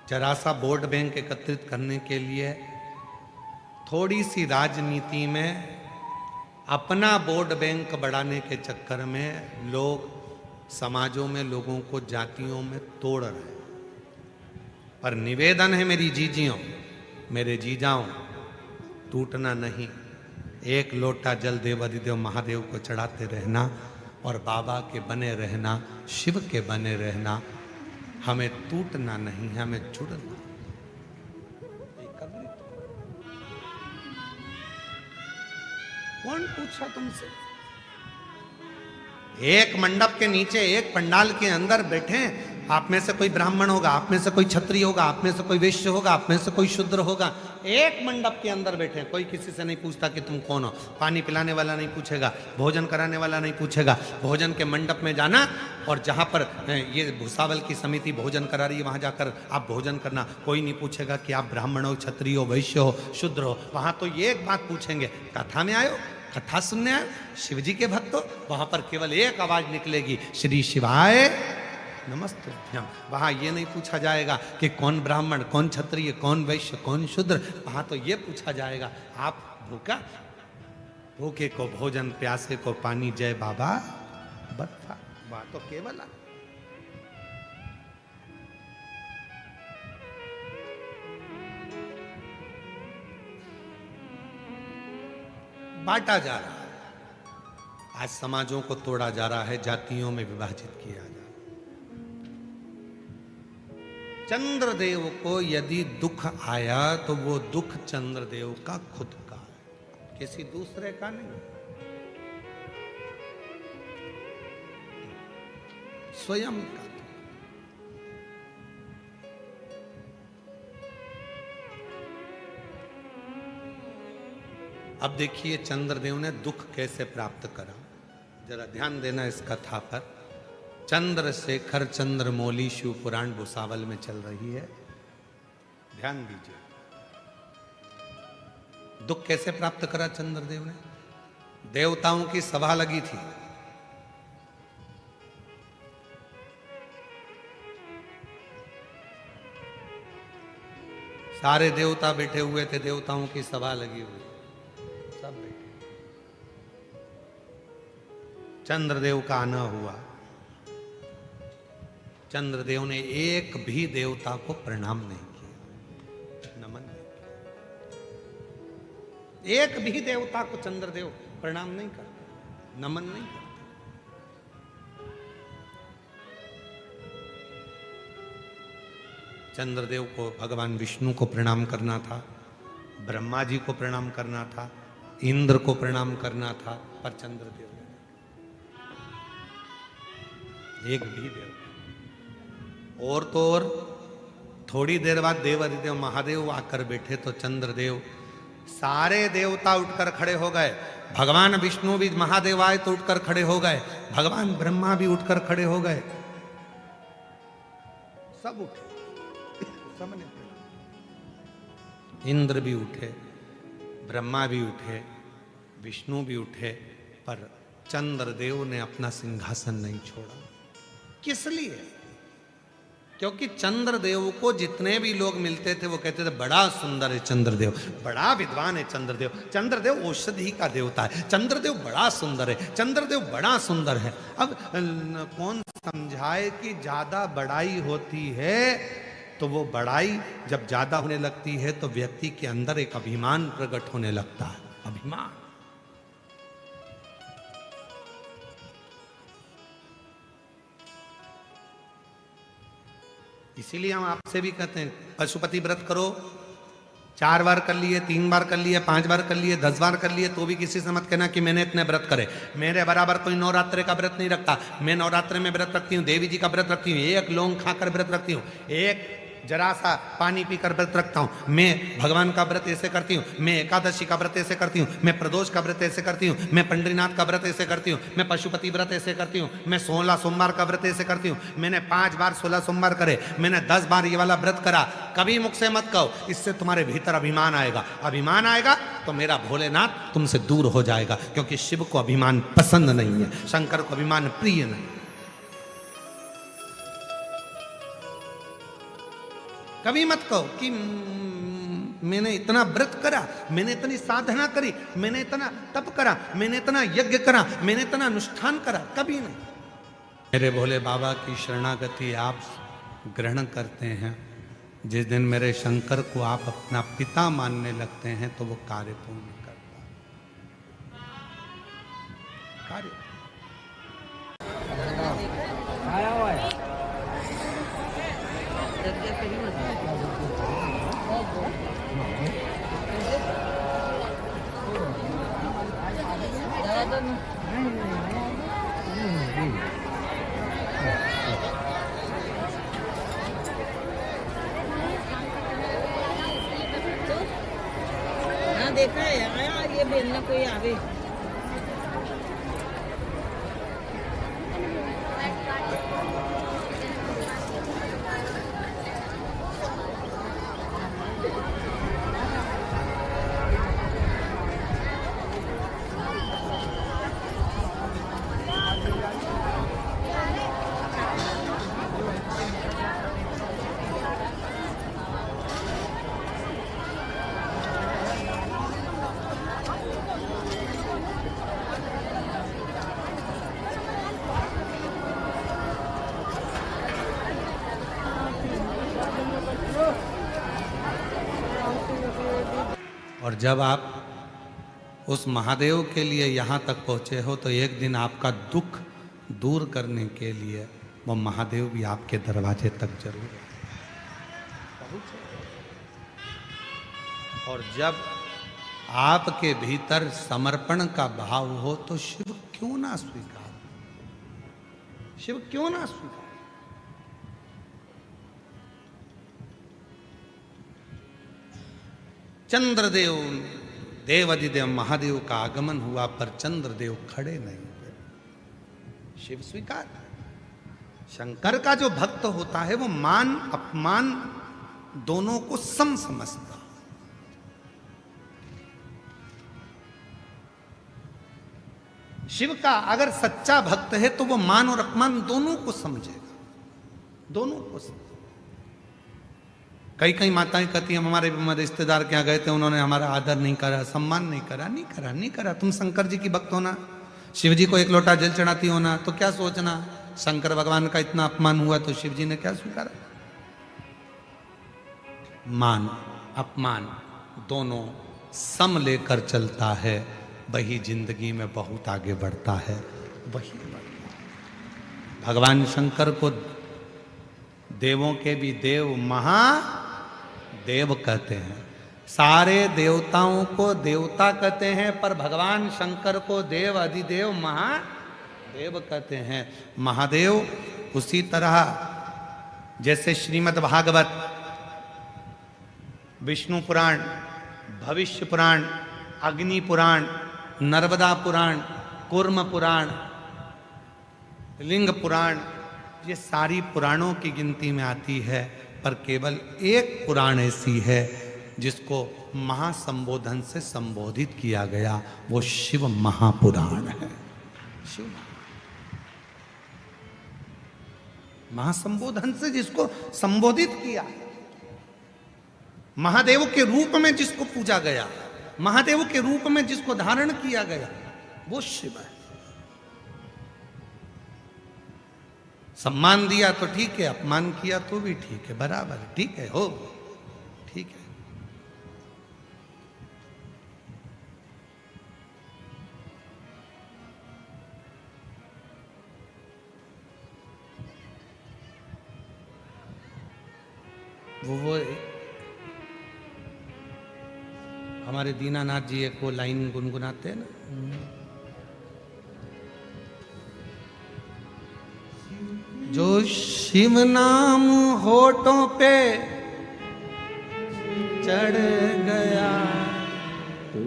जरा सा वोट बैंक एकत्रित करने के लिए थोड़ी सी राजनीति में अपना वोट बैंक बढ़ाने के चक्कर में लोग समाजों में, लोगों को जातियों में तोड़ रहे हैं। पर निवेदन है मेरी जीजियों, मेरे जीजाओं, टूटना नहीं। एक लोटा जल देवाधिदेव महादेव को चढ़ाते रहना और बाबा के बने रहना, शिव के बने रहना। हमें टूटना नहीं है, हमें जुड़ना। कौन पूछा तुमसे? एक मंडप के नीचे, एक पंडाल के अंदर बैठे, आप में से कोई ब्राह्मण होगा, आप में से कोई क्षत्रिय होगा, आप में से कोई वैश्य होगा, आप में से कोई शूद्र होगा। एक मंडप के अंदर बैठे, कोई किसी से नहीं पूछता कि तुम कौन हो। पानी पिलाने वाला नहीं पूछेगा, भोजन कराने वाला नहीं पूछेगा। भोजन के मंडप में जाना, और जहाँ पर ये भूसावल की समिति भोजन करा रही है, वहाँ जाकर आप भोजन करना। कोई नहीं पूछेगा कि आप ब्राह्मण हो, क्षत्रिय हो, वैश्य हो, शूद्र हो। वहाँ तो ये एक बात पूछेंगे, कथा में आयो, कथा सुनने आए, शिव जी के भक्त हो। वहां पर केवल एक आवाज निकलेगी, श्री शिवाय नमस्तुभ्यम। वहां ये नहीं पूछा जाएगा कि कौन ब्राह्मण, कौन क्षत्रिय, कौन वैश्य, कौन शूद्र। वहां तो ये पूछा जाएगा, आप भूखा? भूखे को भोजन, प्यासे को पानी, जय बाबा बर्फा। वहां तो केवल बांटा जा रहा है। आज समाजों को तोड़ा जा रहा है, जातियों में विभाजित किया जा रहा है। चंद्रदेव को यदि दुख आया तो वो दुख चंद्रदेव का खुद का है, किसी दूसरे का नहीं, स्वयं का। अब देखिए चंद्रदेव ने दुख कैसे प्राप्त करा, जरा ध्यान देना इस कथा पर। चंद्रशेखर चंद्रमौली शिव पुराण भुसावल में चल रही है, ध्यान दीजिए। दुख कैसे प्राप्त करा चंद्रदेव ने? देवताओं की सभा लगी थी, सारे देवता बैठे हुए थे, देवताओं की सभा लगी हुई, सब बैठे। चंद्रदेव का आना हुआ, चंद्रदेव ने एक भी देवता को प्रणाम नहीं किया, नमन नहीं किया। एक भी देवता को चंद्रदेव प्रणाम नहीं करते, नमन नहीं करते। चंद्रदेव को भगवान विष्णु को प्रणाम करना था, ब्रह्मा जी को प्रणाम करना था, इंद्र को प्रणाम करना था, पर चंद्रदेव एक भी देव। और तो और थोड़ी देर बाद देवादिदेव महादेव आकर बैठे तो चंद्रदेव, सारे देवता उठकर खड़े हो गए। भगवान विष्णु भी, महादेव आए तो उठकर खड़े हो गए, भगवान ब्रह्मा भी उठकर खड़े हो गए, सब उठे, सबने प्रणाम। इंद्र भी उठे, ब्रह्मा भी उठे, विष्णु भी उठे, पर चंद्रदेव ने अपना सिंहासन नहीं छोड़ा। किस लिए? क्योंकि चंद्रदेव को जितने भी लोग मिलते थे वो कहते थे बड़ा सुंदर है चंद्रदेव, बड़ा विद्वान है चंद्रदेव, चंद्रदेव औषधि का देवता है, चंद्रदेव बड़ा सुंदर है, चंद्रदेव बड़ा सुंदर है। अब कौन समझाए कि ज्यादा बड़ाई होती है तो वो बड़ाई जब ज्यादा होने लगती है तो व्यक्ति के अंदर एक अभिमान प्रकट होने लगता है, अभिमान। इसीलिए हम आपसे भी कहते हैं पशुपति व्रत करो, 4 बार कर लिए, 3 बार कर लिए, 5 बार कर लिए, 10 बार कर लिए, तो भी किसी से मत कहना कि मैंने इतने व्रत करे। मेरे बराबर कोई नवरात्रे का व्रत नहीं रखता। मैं नवरात्रे में व्रत रखती हूँ, देवी जी का व्रत रखती हूँ, एक लौंग खाकर व्रत रखती हूँ, एक जरा सा पानी पीकर व्रत रखता हूँ, मैं भगवान का व्रत ऐसे करती हूँ, मैं एकादशी का व्रत ऐसे करती हूँ, मैं प्रदोष का व्रत ऐसे करती हूँ, मैं पंडरीनाथ का व्रत ऐसे करती हूँ, मैं पशुपति व्रत ऐसे करती हूँ, मैं 16 सोमवार का व्रत ऐसे करती हूँ, मैंने 5 बार 16 सोमवार करे, मैंने 10 बार ये वाला व्रत करा। कभी मुख से मत कहो, इससे तुम्हारे भीतर अभिमान आएगा। अभिमान आएगा तो मेरा भोलेनाथ तुमसे दूर हो जाएगा, क्योंकि शिव को अभिमान पसंद नहीं है, शंकर को अभिमान प्रिय नहीं। कभी मत कहो कि मैंने इतना व्रत करा, मैंने इतनी साधना करी, मैंने इतना तप करा, मैंने इतना यज्ञ करा, मैंने इतना अनुष्ठान करा, कभी नहीं। मेरे भोले बाबा की शरणागति आप ग्रहण करते हैं, जिस दिन मेरे शंकर को आप अपना पिता मानने लगते हैं तो वो कार्य पूर्ण करता कार्य। देखा है आया ये बेलना कोई आवे। और जब आप उस महादेव के लिए यहाँ तक पहुँचे हो तो एक दिन आपका दुख दूर करने के लिए वो महादेव भी आपके दरवाजे तक जरूर आए। चाहिए। और जब आपके भीतर समर्पण का भाव हो तो शिव क्यों ना स्वीकार, शिव क्यों ना स्वीकार। चंद्रदेव, देवाधिदेव महादेव का आगमन हुआ पर चंद्रदेव खड़े नहीं हुए, शिव स्वीकार। शंकर का जो भक्त होता है वो मान अपमान दोनों को सम समझता। शिव का अगर सच्चा भक्त है तो वो मान और अपमान दोनों को समझेगा, दोनों को समझेगा। कई कई माताएं कहती हैं हमारे रिश्तेदार के यहाँ गए थे, उन्होंने हमारा आदर नहीं करा, सम्मान नहीं करा। नहीं करा, नहीं करा। तुम शंकर जी की भक्त होना, शिव जी को एक लोटा जल चढ़ाती होना, तो क्या सोचना शंकर भगवान का इतना अपमान हुआ तो शिव जी ने क्या स्वीकारा। मान अपमान दोनों सम लेकर चलता है, वही जिंदगी में बहुत आगे बढ़ता है, वही बढ़ता। भगवान शंकर को देवों के भी देव महादेव कहते हैं, सारे देवताओं को देवता कहते हैं, पर भगवान शंकर को देव अधिदेव महादेव कहते हैं। महादेव उसी तरह जैसे श्रीमद् भागवत, विष्णु पुराण, भविष्य पुराण, अग्नि पुराण, नर्मदा पुराण, कूर्म पुराण, लिंग पुराण, ये सारी पुराणों की गिनती में आती है, पर केवल एक पुराण ऐसी है जिसको महासंबोधन से संबोधित किया गया, वो शिव महापुराण है। शिव महासंबोधन से जिसको संबोधित किया, महादेव के रूप में जिसको पूजा गया, महादेव के रूप में जिसको धारण किया गया, वो शिव है। सम्मान दिया तो ठीक है, अपमान किया तो भी ठीक है, बराबर ठीक है, हो ठीक है। वो हमारे दीनानाथ जी एक वो लाइन गुनगुनाते हैं ना, जो शिव नाम होठों पे चढ़ गया तो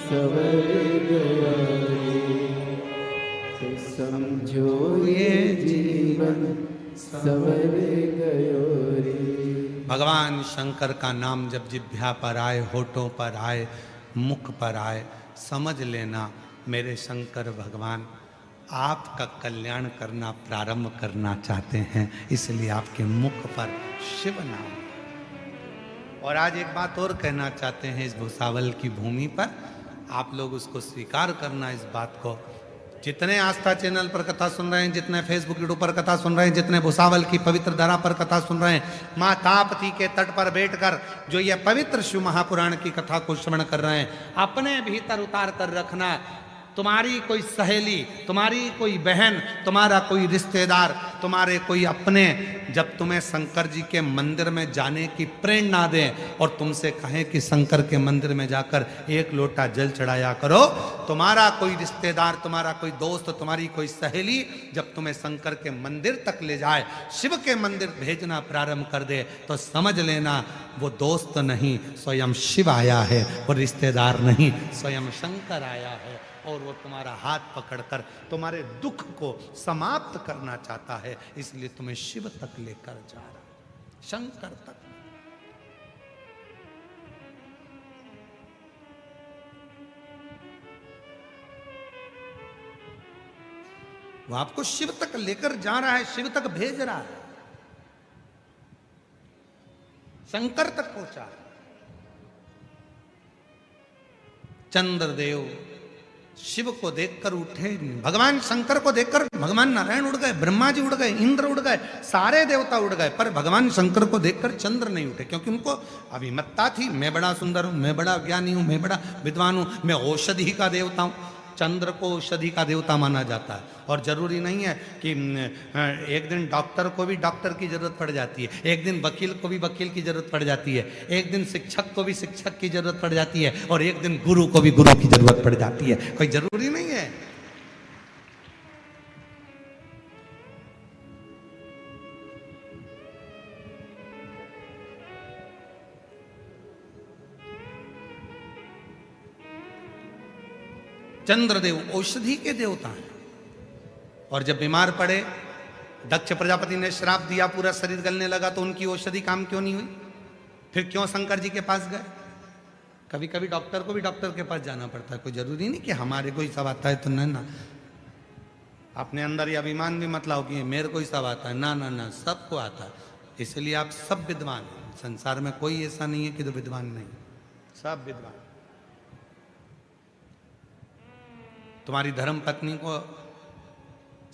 सवर गया रे, तो समझो ये जीवन सवर गयो रे। भगवान शंकर का नाम जब जिह्वा पर आए, होठों पर आए, मुख पर आए, समझ लेना मेरे शंकर भगवान आपका कल्याण करना प्रारंभ करना चाहते हैं, इसलिए आपके मुख पर शिव नाम। और आज एक बात और कहना चाहते हैं, इस भुसावल की भूमि पर आप लोग उसको स्वीकार करना, इस बात को। जितने आस्था चैनल पर कथा सुन रहे हैं, जितने फेसबुक यूट्यूब पर कथा सुन रहे हैं, जितने भुसावल की पवित्र धरा पर कथा सुन रहे हैं, माँ ताप्ती के तट पर बैठकर जो ये पवित्र शिव महापुराण की कथा को श्रवण कर रहे हैं, अपने भीतर उतार कर रखना। तुम्हारी कोई सहेली, तुम्हारी कोई बहन, तुम्हारा कोई रिश्तेदार, तुम्हारे कोई अपने जब तुम्हें शंकर जी के मंदिर में जाने की प्रेरणा दें और तुमसे कहें कि शंकर के मंदिर में जाकर एक लोटा जल चढ़ाया करो, तुम्हारा कोई रिश्तेदार, तुम्हारा कोई दोस्त, तुम्हारी कोई सहेली जब तुम्हें शंकर के मंदिर तक ले जाए, शिव के मंदिर भेजना प्रारंभ कर दे, तो समझ लेना वो दोस्त नहीं स्वयं शिव आया है, वो रिश्तेदार नहीं स्वयं शंकर आया है, और वो तुम्हारा हाथ पकड़कर तुम्हारे दुख को समाप्त करना चाहता है, इसलिए तुम्हें शिव तक लेकर जा रहा है, शंकर तक। वो आपको शिव तक लेकर जा रहा है, शिव तक भेज रहा है, शंकर तक पहुंचा है। चंद्रदेव शिव को देखकर उठे, भगवान शंकर को देखकर भगवान नारायण उड़ गए, ब्रह्मा जी उड़ गए, इंद्र उड़ गए, सारे देवता उड़ गए, पर भगवान शंकर को देखकर चंद्र नहीं उठे, क्योंकि उनको अभिमत्ता थी, मैं बड़ा सुंदर हूं, मैं बड़ा ज्ञानी हूं, मैं बड़ा विद्वान हूं, मैं औषधि का देवता हूं। चंद्र को औषधि का देवता माना जाता है। और जरूरी नहीं है कि एक दिन डॉक्टर को भी डॉक्टर की जरूरत पड़ जाती है, एक दिन वकील को भी वकील की जरूरत पड़ जाती है, एक दिन शिक्षक को भी शिक्षक की जरूरत पड़ जाती है, और एक दिन गुरु को भी गुरु की जरूरत पड़ जाती है। कोई जरूरी नहीं है। चंद्रदेव औषधि के देवता हैं। और जब बीमार पड़े, दक्ष प्रजापति ने श्राप दिया, पूरा शरीर गलने लगा, तो उनकी औषधि काम क्यों नहीं हुई? फिर क्यों शंकर जी के पास गए? कभी कभी डॉक्टर को भी डॉक्टर के पास जाना पड़ता है। कोई जरूरी नहीं कि हमारे को ही सब आता है तो ना। अपने अंदर ये अभिमान भी मत लाओ कि मेरे को ही सब आता है। ना ना ना, सबको आता है। इसलिए आप सब विद्वान हैं। संसार में कोई ऐसा नहीं है कि जो विद्वान नहीं, सब विद्वान। तुम्हारी धर्म पत्नी को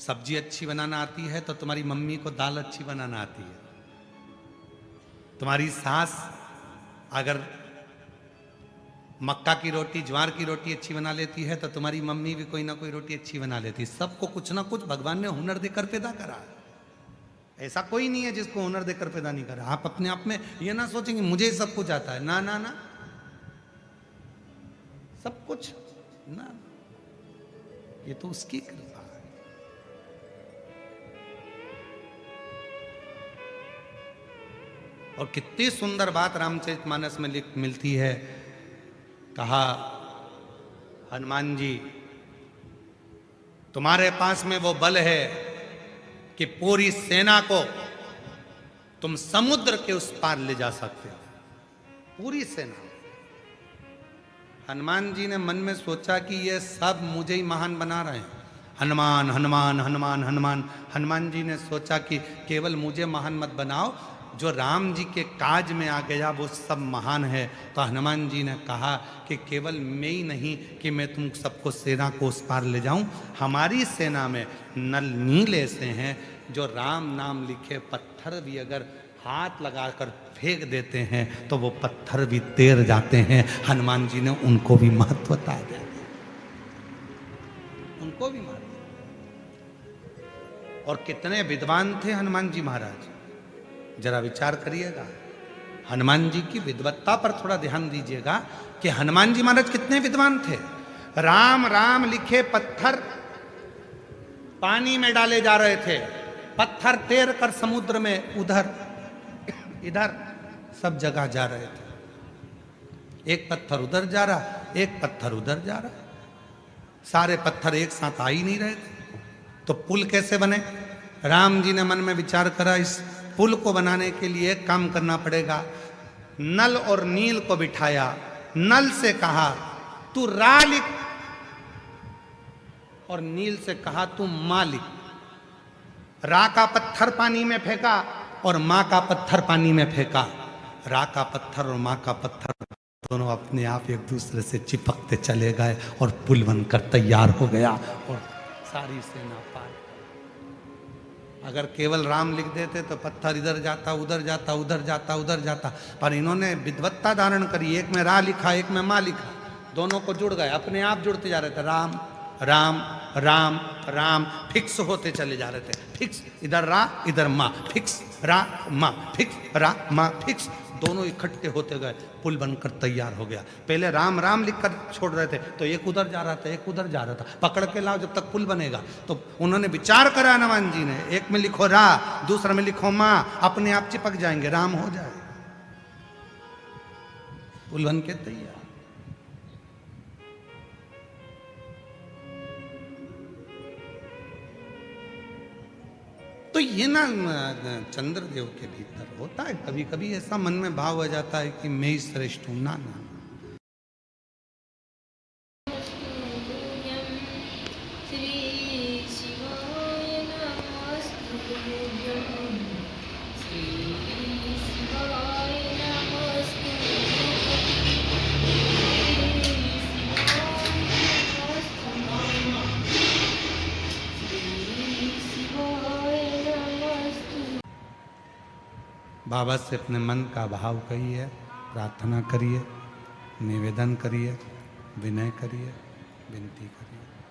सब्जी अच्छी बनाना आती है तो तुम्हारी मम्मी को दाल अच्छी बनाना आती है। तुम्हारी सास अगर मक्का की रोटी, ज्वार की रोटी अच्छी बना लेती है तो तुम्हारी मम्मी भी कोई ना कोई रोटी अच्छी बना लेती है। सबको कुछ ना कुछ भगवान ने हुनर देकर पैदा करा है। ऐसा कोई नहीं है जिसको हुनर देकर पैदा नहीं करा। आप अपने आप में ये ना सोचेंगे मुझे सब कुछ आता है। ना ना ना, सब कुछ ना, ये तो उसकी कृपा है। और कितनी सुंदर बात रामचरितमानस में मिलती है। कहा, हनुमान जी तुम्हारे पास में वो बल है कि पूरी सेना को तुम समुद्र के उस पार ले जा सकते हो, पूरी सेना। हनुमान जी ने मन में सोचा कि ये सब मुझे ही महान बना रहे हैं। हनुमान हनुमान हनुमान हनुमान। हनुमान जी ने सोचा कि केवल मुझे महान मत बनाओ, जो राम जी के काज में आ गया वो सब महान है। तो हनुमान जी ने कहा कि केवल मैं ही नहीं कि मैं तुम सबको सेना को उस पार ले जाऊं। हमारी सेना में नल नील ऐसे हैं जो राम नाम लिखे पत्थर भी अगर हाथ लगाकर फेंक देते हैं तो वो पत्थर भी तैर जाते हैं। हनुमान जी ने उनको भी महत्व बता दिया, उनको भी मार दिया। और कितने विद्वान थे हनुमान जी महाराज, जरा विचार करिएगा। हनुमान जी की विद्वत्ता पर थोड़ा ध्यान दीजिएगा कि हनुमान जी महाराज कितने विद्वान थे। राम राम लिखे पत्थर पानी में डाले जा रहे थे, पत्थर तैर कर समुद्र में उधर इधर सब जगह जा रहे थे। एक पत्थर उधर जा रहा, एक पत्थर उधर जा रहा, सारे पत्थर एक साथ आ ही नहीं रहे थे। तो पुल कैसे बने? राम जी ने मन में विचार करा, इस पुल को बनाने के लिए एक काम करना पड़ेगा। नल और नील को बिठाया, नल से कहा तू रा लिख, और नील से कहा तू मां लिख। रा का पत्थर पानी में फेंका और मां का पत्थर पानी में फेंका। रा का पत्थर और मां का पत्थर दोनों अपने आप एक दूसरे से चिपकते चले गए और पुल बनकर तैयार हो गया और सारी सेना पार। अगर केवल राम लिख देते तो पत्थर इधर जाता उधर जाता उधर जाता उधर जाता, पर इन्होंने विद्वत्ता धारण करी। एक में रा लिखा, एक में मां लिखा, दोनों को जुड़ गए, अपने आप जुड़ते जा रहे थे। राम राम राम राम फिक्स होते चले जा रहे थे। फिक्स, इधर रा इधर मां, फिक्स रा मां, फिक्स रा मां, फिक्स, दोनों इकट्ठे होते गए, पुल बनकर तैयार हो गया। पहले राम राम लिखकर छोड़ रहे थे तो एक उधर जा रहा था, एक उधर जा रहा था, पकड़ के लाओ जब तक पुल बनेगा। तो उन्होंने विचार करा हनुमान जी ने, एक में लिखो रा, दूसरा में लिखो मां, अपने आप चिपक जाएंगे, राम हो जाए, पुल बन के तैयार। तो ये ना चंद्रदेव के भीतर होता है। कभी कभी ऐसा मन में भाव आ जाता है कि मैं ही श्रेष्ठ हूं। ना ना, बाबा से अपने मन का भाव कहिए, प्रार्थना करिए, निवेदन करिए, विनय करिए, विनती करिए।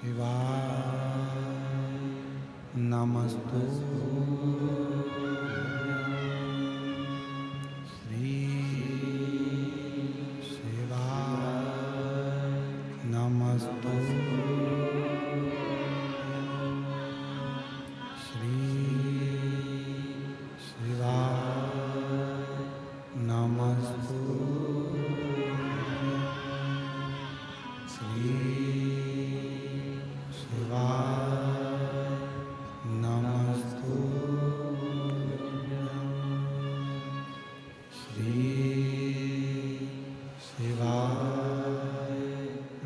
शिवाय नमस्तु श्री शिवाय नमस्तु श्री शिवाय नमस्तु श्री शिवाय नमस्तु श्री शिवाय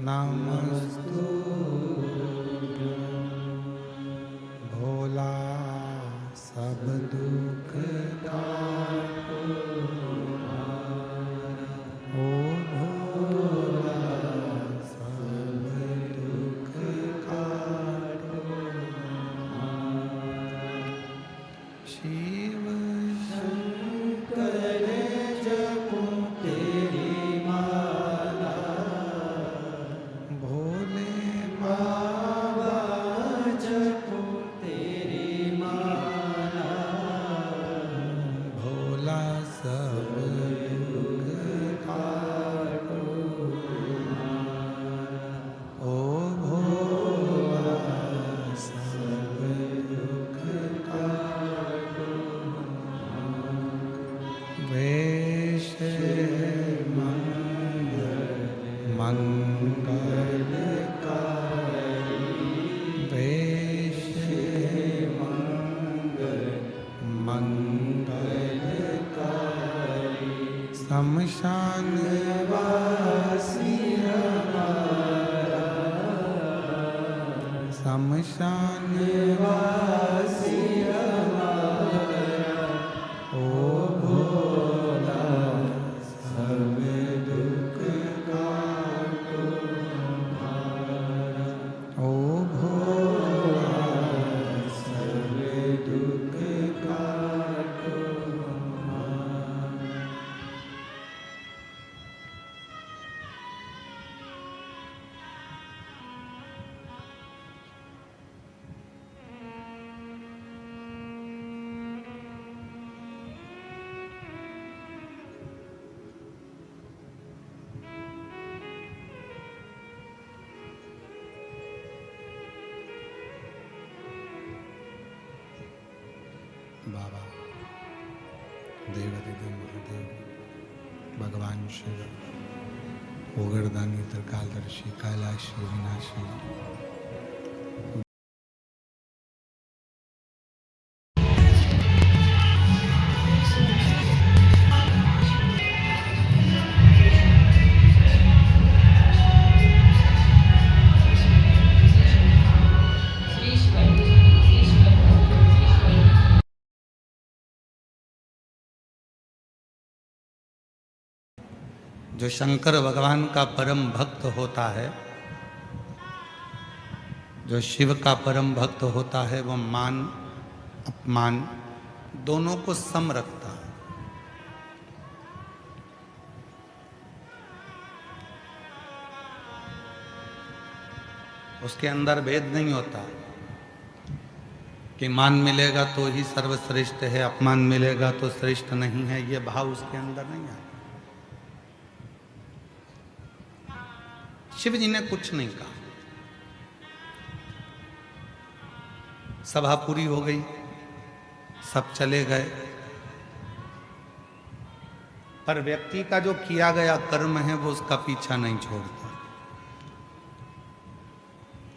नमस्तु भोला सब दुख काटो ओ भोला सब दुख काटो शिव शंकर जपो तेरी माला भोले बाबा जपो तेरी माला भोला सब दुख काटो ओ भोला सब दुख काटो वेश मंगलकारी वेश मंगलकारी शमशान वासी हमारा शमशान वासी हमारा ओ भोला सब दुख काटो हमारा ओ भोला सब दुख काटो हमारा। बाबा देवादिदेव महादेव भगवान शिव ओगरदानी त्रिकालदर्शी कैलाश विनाशी जो शंकर भगवान का परम भक्त होता है, जो शिव का परम भक्त होता है, वो मान अपमान दोनों को सम रखता है। उसके अंदर भेद नहीं होता कि मान मिलेगा तो ही सर्वश्रेष्ठ है, अपमान मिलेगा तो श्रेष्ठ नहीं है, ये भाव उसके अंदर नहीं आता। शिव जी ने कुछ नहीं कहा, सभा पूरी हो गई, सब चले गए, पर व्यक्ति का जो किया गया कर्म है वो उसका पीछा नहीं छोड़ता,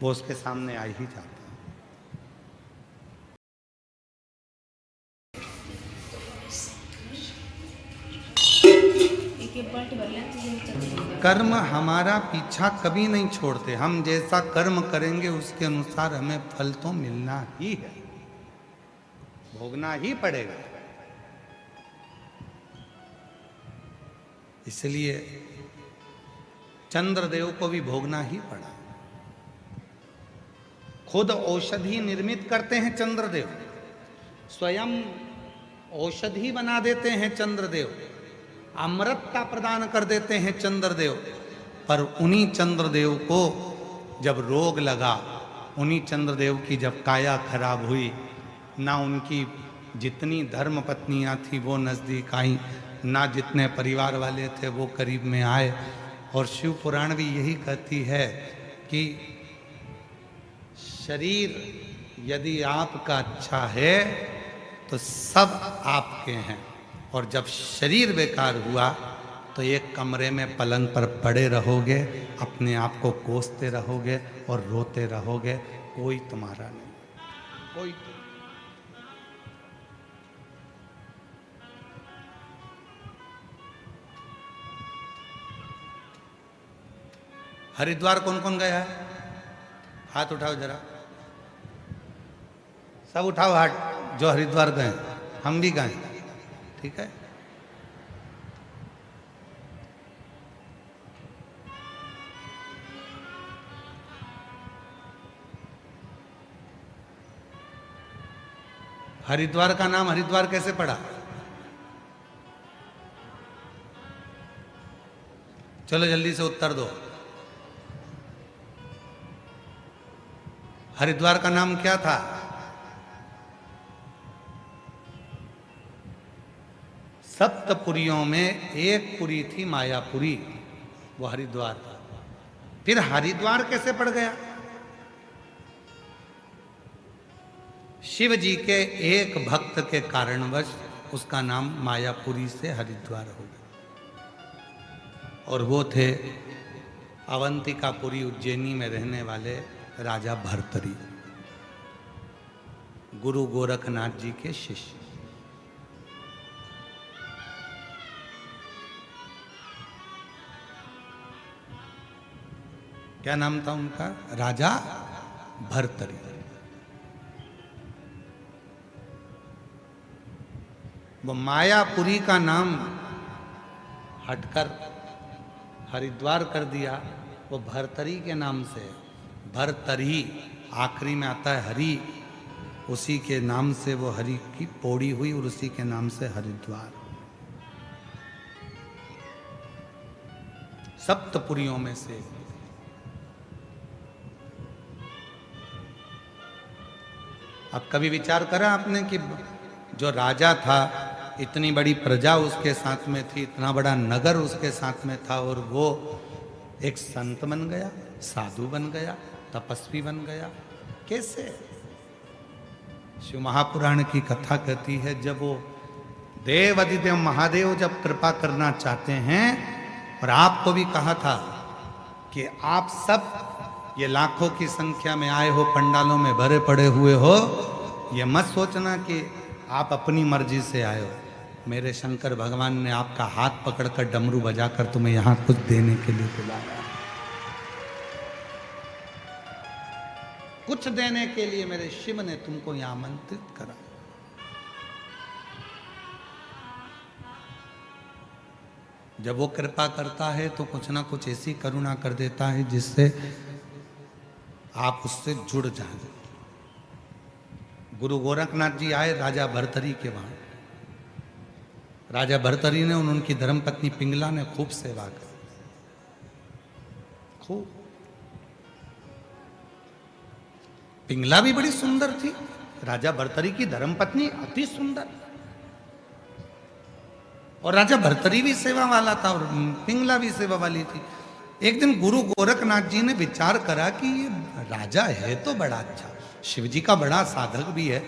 वो उसके सामने आ ही जाता। कर्म हमारा पीछा कभी नहीं छोड़ते। हम जैसा कर्म करेंगे उसके अनुसार हमें फल तो मिलना ही है, भोगना ही पड़ेगा। इसलिए चंद्रदेव को भी भोगना ही पड़ा। खुद औषधि निर्मित करते हैं चंद्रदेव, स्वयं औषधि बना देते हैं चंद्रदेव, अमृत का प्रदान कर देते हैं चंद्रदेव, पर उन्हीं चंद्रदेव को जब रोग लगा, उन्हीं चंद्रदेव की जब काया खराब हुई, ना उनकी जितनी धर्म पत्नियां थी वो नज़दीक आई, ना जितने परिवार वाले थे वो करीब में आए। और शिव पुराण भी यही कहती है कि शरीर यदि आपका अच्छा है तो सब आपके हैं, और जब शरीर बेकार हुआ तो एक कमरे में पलंग पर पड़े रहोगे, अपने आप को कोसते रहोगे और रोते रहोगे, कोई तुम्हारा नहीं, कोई। हरिद्वार कौन कौन गया है? हाथ उठाओ जरा, सब उठाओ हाथ जो हरिद्वार गए। हम भी गए, ठीक है। हरिद्वार का नाम हरिद्वार कैसे पड़ा? चलो जल्दी से उत्तर दो। हरिद्वार का नाम क्या था? सप्तपुरियों में एक पुरी थी मायापुरी, वो हरिद्वार था। फिर हरिद्वार कैसे पड़ गया? शिव जी के एक भक्त के कारणवश उसका नाम मायापुरी से हरिद्वार हो गया। और वो थे अवंतिकापुरी उज्जैनी में रहने वाले राजा भर्तरी, गुरु गोरखनाथ जी के शिष्य। क्या नाम था उनका? राजा भर्तरी। वो मायापुरी का नाम हटकर हरिद्वार कर दिया, वो भर्तरी के नाम से। भर्तरी आखिरी में आता है हरि, उसी के नाम से वो हरि की पौड़ी हुई और उसी के नाम से हरिद्वार। सप्तपुरियों में से अब कभी विचार करा आपने कि जो राजा था, इतनी बड़ी प्रजा उसके साथ में थी, इतना बड़ा नगर उसके साथ में था, और वो एक संत बन गया, साधु बन गया, तपस्वी बन गया। कैसे? शिव महापुराण की कथा कहती है, जब वो देव अधिदेव महादेव जब कृपा करना चाहते हैं, और आपको भी कहा था कि आप सब ये लाखों की संख्या में आए हो, पंडालों में भरे पड़े हुए हो, ये मत सोचना कि आप अपनी मर्जी से आए हो। मेरे शंकर भगवान ने आपका हाथ पकड़कर डमरू बजाकर तुम्हें यहां कुछ देने के लिए बुलाया, कुछ देने के लिए मेरे शिव ने तुमको यहां आमंत्रित करा। जब वो कृपा करता है तो कुछ ना कुछ ऐसी करुणा कर देता है जिससे आप उससे जुड़ जाएं। गुरु गोरखनाथ जी आए राजा भर्तरी के वहां। राजा भर्तरी ने उनकी धर्मपत्नी पिंगला ने खूब सेवा की, खूब। पिंगला भी बड़ी सुंदर थी, राजा भर्तरी की धर्मपत्नी अति सुंदर, और राजा भर्तरी भी सेवा वाला था और पिंगला भी सेवा वाली थी। एक दिन गुरु गोरखनाथ जी ने विचार करा कि ये राजा है तो बड़ा अच्छा, शिव जी का बड़ा साधक भी है,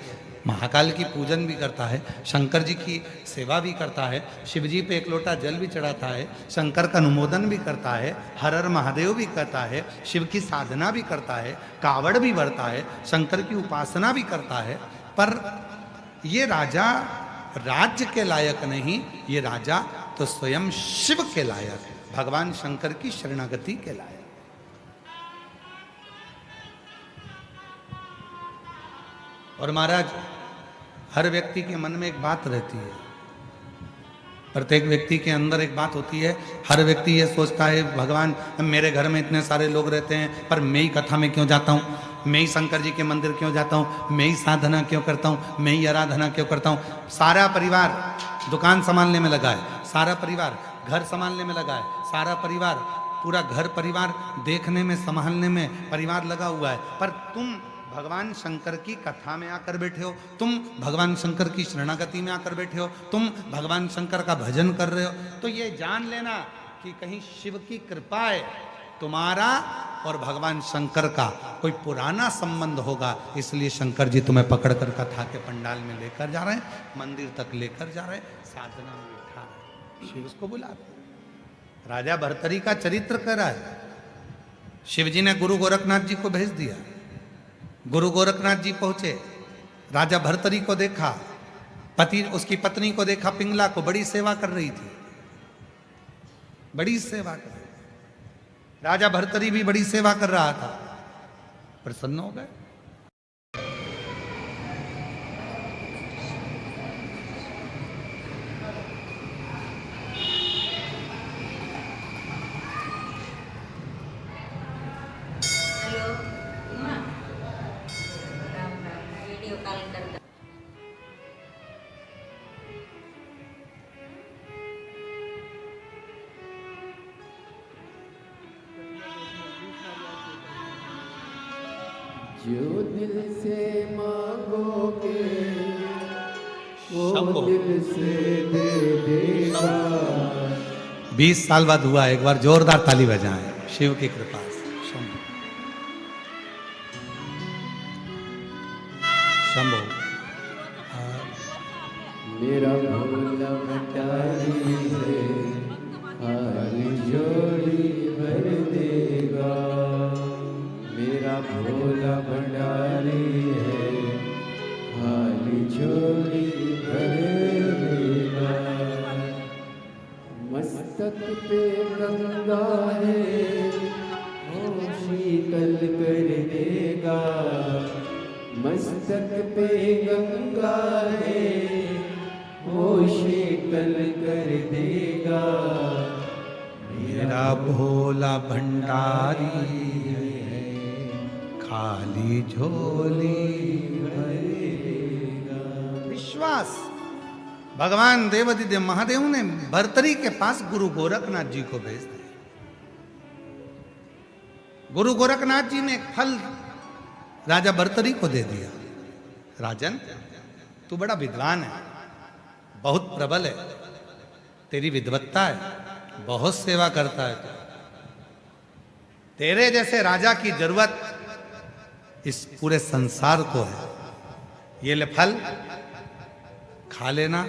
महाकाल की पूजन भी करता है, शंकर जी की सेवा भी करता है, शिव जी पे एक लोटा जल भी चढ़ाता है, शंकर का अनुमोदन भी करता है, हर हर महादेव भी करता है, शिव की साधना भी करता है, कावड़ भी भरता है, शंकर की उपासना भी करता है। पर ये राजा राज्य के लायक नहीं, ये राजा तो स्वयं शिव के लायक है, भगवान शंकर की शरणागति के लायक। और महाराज, हर व्यक्ति के मन में एक बात रहती है, प्रत्येक व्यक्ति के अंदर एक बात होती है। हर व्यक्ति ये सोचता है, भगवान मेरे घर में इतने सारे लोग रहते हैं, पर मैं ही कथा में क्यों जाता हूँ, मैं ही शंकर जी के मंदिर क्यों जाता हूँ, मैं ही साधना क्यों करता हूँ, मैं ही आराधना क्यों करता हूँ। सारा परिवार दुकान संभालने में लगा है, सारा परिवार घर संभालने में लगा है, सारा परिवार पूरा घर परिवार देखने में, संभालने में परिवार लगा हुआ है, पर तुम भगवान शंकर की कथा में आकर बैठे हो, तुम भगवान शंकर की शरणागति में आकर बैठे हो, तुम भगवान शंकर का भजन कर रहे हो, तो ये जान लेना कि कहीं शिव की कृपा है, तुम्हारा और भगवान शंकर का कोई पुराना संबंध होगा, इसलिए शंकर जी तुम्हें पकड़कर कथा के पंडाल में लेकर जा रहे हैं, मंदिर तक लेकर जा रहे हैं, साधना में बिठा रहे हैं। शिव उसको बुलाते हैं। राजा भर्तरी का चरित्र कह रहा है, शिव जी ने गुरु गोरखनाथ जी को भेज दिया। गुरु गोरखनाथ जी पहुंचे, राजा भर्तरी को देखा, पति उसकी पत्नी को देखा, पिंगला को, बड़ी सेवा कर रही थी, बड़ी सेवा कर रही। राजा भर्तरी भी बड़ी सेवा कर रहा था, प्रसन्न हो गए। हेलो अम्मा, राम राम, वीडियो कॉल कर दो। जो दिल से मांगोगे शंभो। वो दिल से दे देगा। 20 साल बाद हुआ, एक बार जोरदार ताली बजाएं शिव की कृपा से। शंभो शंभो। मेरा भोला भंडारी है, हाथ जोड़ी भर देगा। मेरा भोला भंडारी है, हाथ जोड़ी भर देगा। मस्तक पे गंगा है, वो शीतल कर देगा। मस्तक पे गंगा है, वो शीतल कर देगा। मेरा भोला भंडारी है, खाली झोली भरेगा। विश्वास। भगवान देवाधिदेव महादेव ने भर्तरी के पास गुरु गोरखनाथ जी को भेज दिया। गुरु गोरखनाथ जी ने एक फल राजा भर्तरी को दे दिया। राजन, तू बड़ा विद्वान है, बहुत प्रबल है, तेरी विद्वत्ता है, बहुत सेवा करता है तू। तेरे जैसे राजा की जरूरत इस पूरे संसार को है। ये ले फल, खा लेना,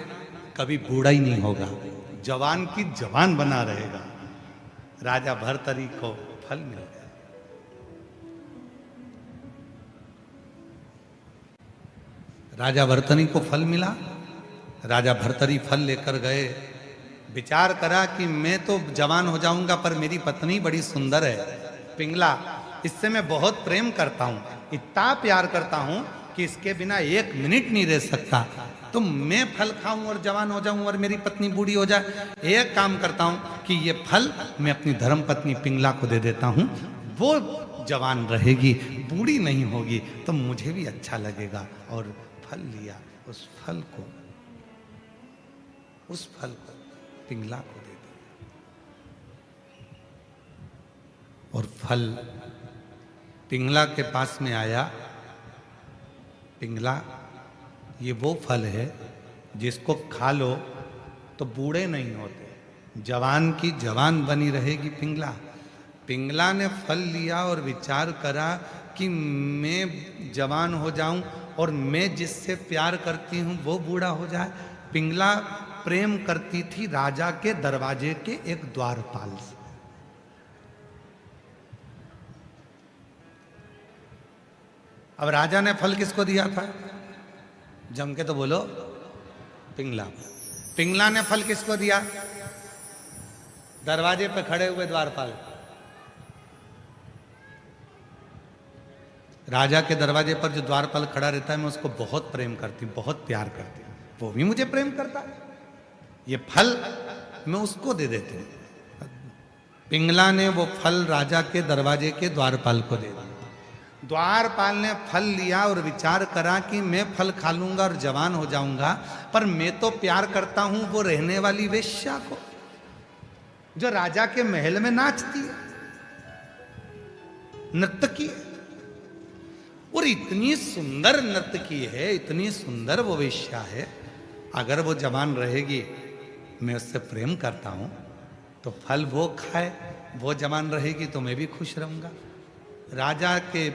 कभी बूढ़ा ही नहीं होगा, जवान की जवान बना रहेगा। राजा भर्तरी को फल मिल गया। राजा भर्तरी को फल मिला। राजा भर्तरी फल लेकर गए, विचार करा कि मैं तो जवान हो जाऊंगा, पर मेरी पत्नी बड़ी सुंदर है, पिंगला, इससे मैं बहुत प्रेम करता हूं, इतना प्यार करता हूं कि इसके बिना 1 मिनट नहीं रह सकता। तो मैं फल खाऊं और जवान हो जाऊं और मेरी पत्नी बूढ़ी हो जाए। एक काम करता हूं कि ये फल मैं अपनी धर्म पत्नी पिंगला को दे देता हूं, वो जवान रहेगी, बूढ़ी नहीं होगी, तो मुझे भी अच्छा लगेगा। और फल लिया, उस फल को पिंगला को दे दिया। और फल पिंगला के पास में आया। पिंगला, ये वो फल है जिसको खा लो तो बूढ़े नहीं होते, जवान की जवान बनी रहेगी पिंगला। पिंगला ने फल लिया और विचार करा कि मैं जवान हो जाऊं और मैं जिससे प्यार करती हूं वो बूढ़ा हो जाए। पिंगला प्रेम करती थी राजा के दरवाजे के एक द्वारपाल से। अब राजा ने फल किसको दिया था? जम के तो बोलो, पिंगला। पिंगला ने फल किसको दिया? दरवाजे पे खड़े हुए द्वारपाल। राजा के दरवाजे पर जो द्वारपाल खड़ा रहता है, मैं उसको बहुत प्रेम करती हूँ, बहुत प्यार करती हूँ, वो भी मुझे प्रेम करता है। ये फल मैं उसको दे देती हूँ। पिंगला ने वो फल राजा के दरवाजे के द्वारपाल को दे दिया। द्वारपाल ने फल लिया और विचार करा कि मैं फल खा लूंगा और जवान हो जाऊंगा, पर मैं तो प्यार करता हूं वो रहने वाली वेश्या को। जो राजा के महल में नाचती है, नर्तकी है, और इतनी सुंदर नर्तकी है, इतनी सुंदर वो वेश्या है। अगर वो जवान रहेगी, मैं उससे प्रेम करता हूं, तो फल वो खाए, वो जवान रहेगी तो मैं भी खुश रहूंगा। राजा के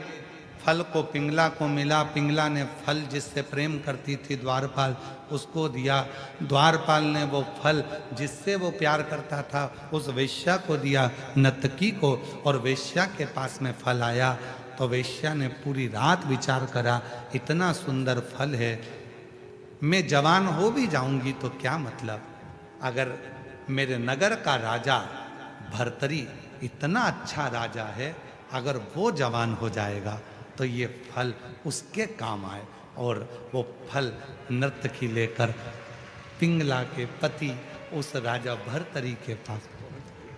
फल को पिंगला को मिला, पिंगला ने फल जिससे प्रेम करती थी द्वारपाल, उसको दिया। द्वारपाल ने वो फल जिससे वो प्यार करता था उस वेश्या को दिया, नर्तकी को, और वेश्या के पास में फल आया तो वेश्या ने पूरी रात विचार करा, इतना सुंदर फल है, मैं जवान हो भी जाऊंगी तो क्या मतलब, अगर मेरे नगर का राजा भर्तरी इतना अच्छा राजा है, अगर वो जवान हो जाएगा तो ये फल उसके काम आए। और वो फल नर्तकी लेकर पिंगला के पति उस राजा भर्तरी के पास पहुंच गए।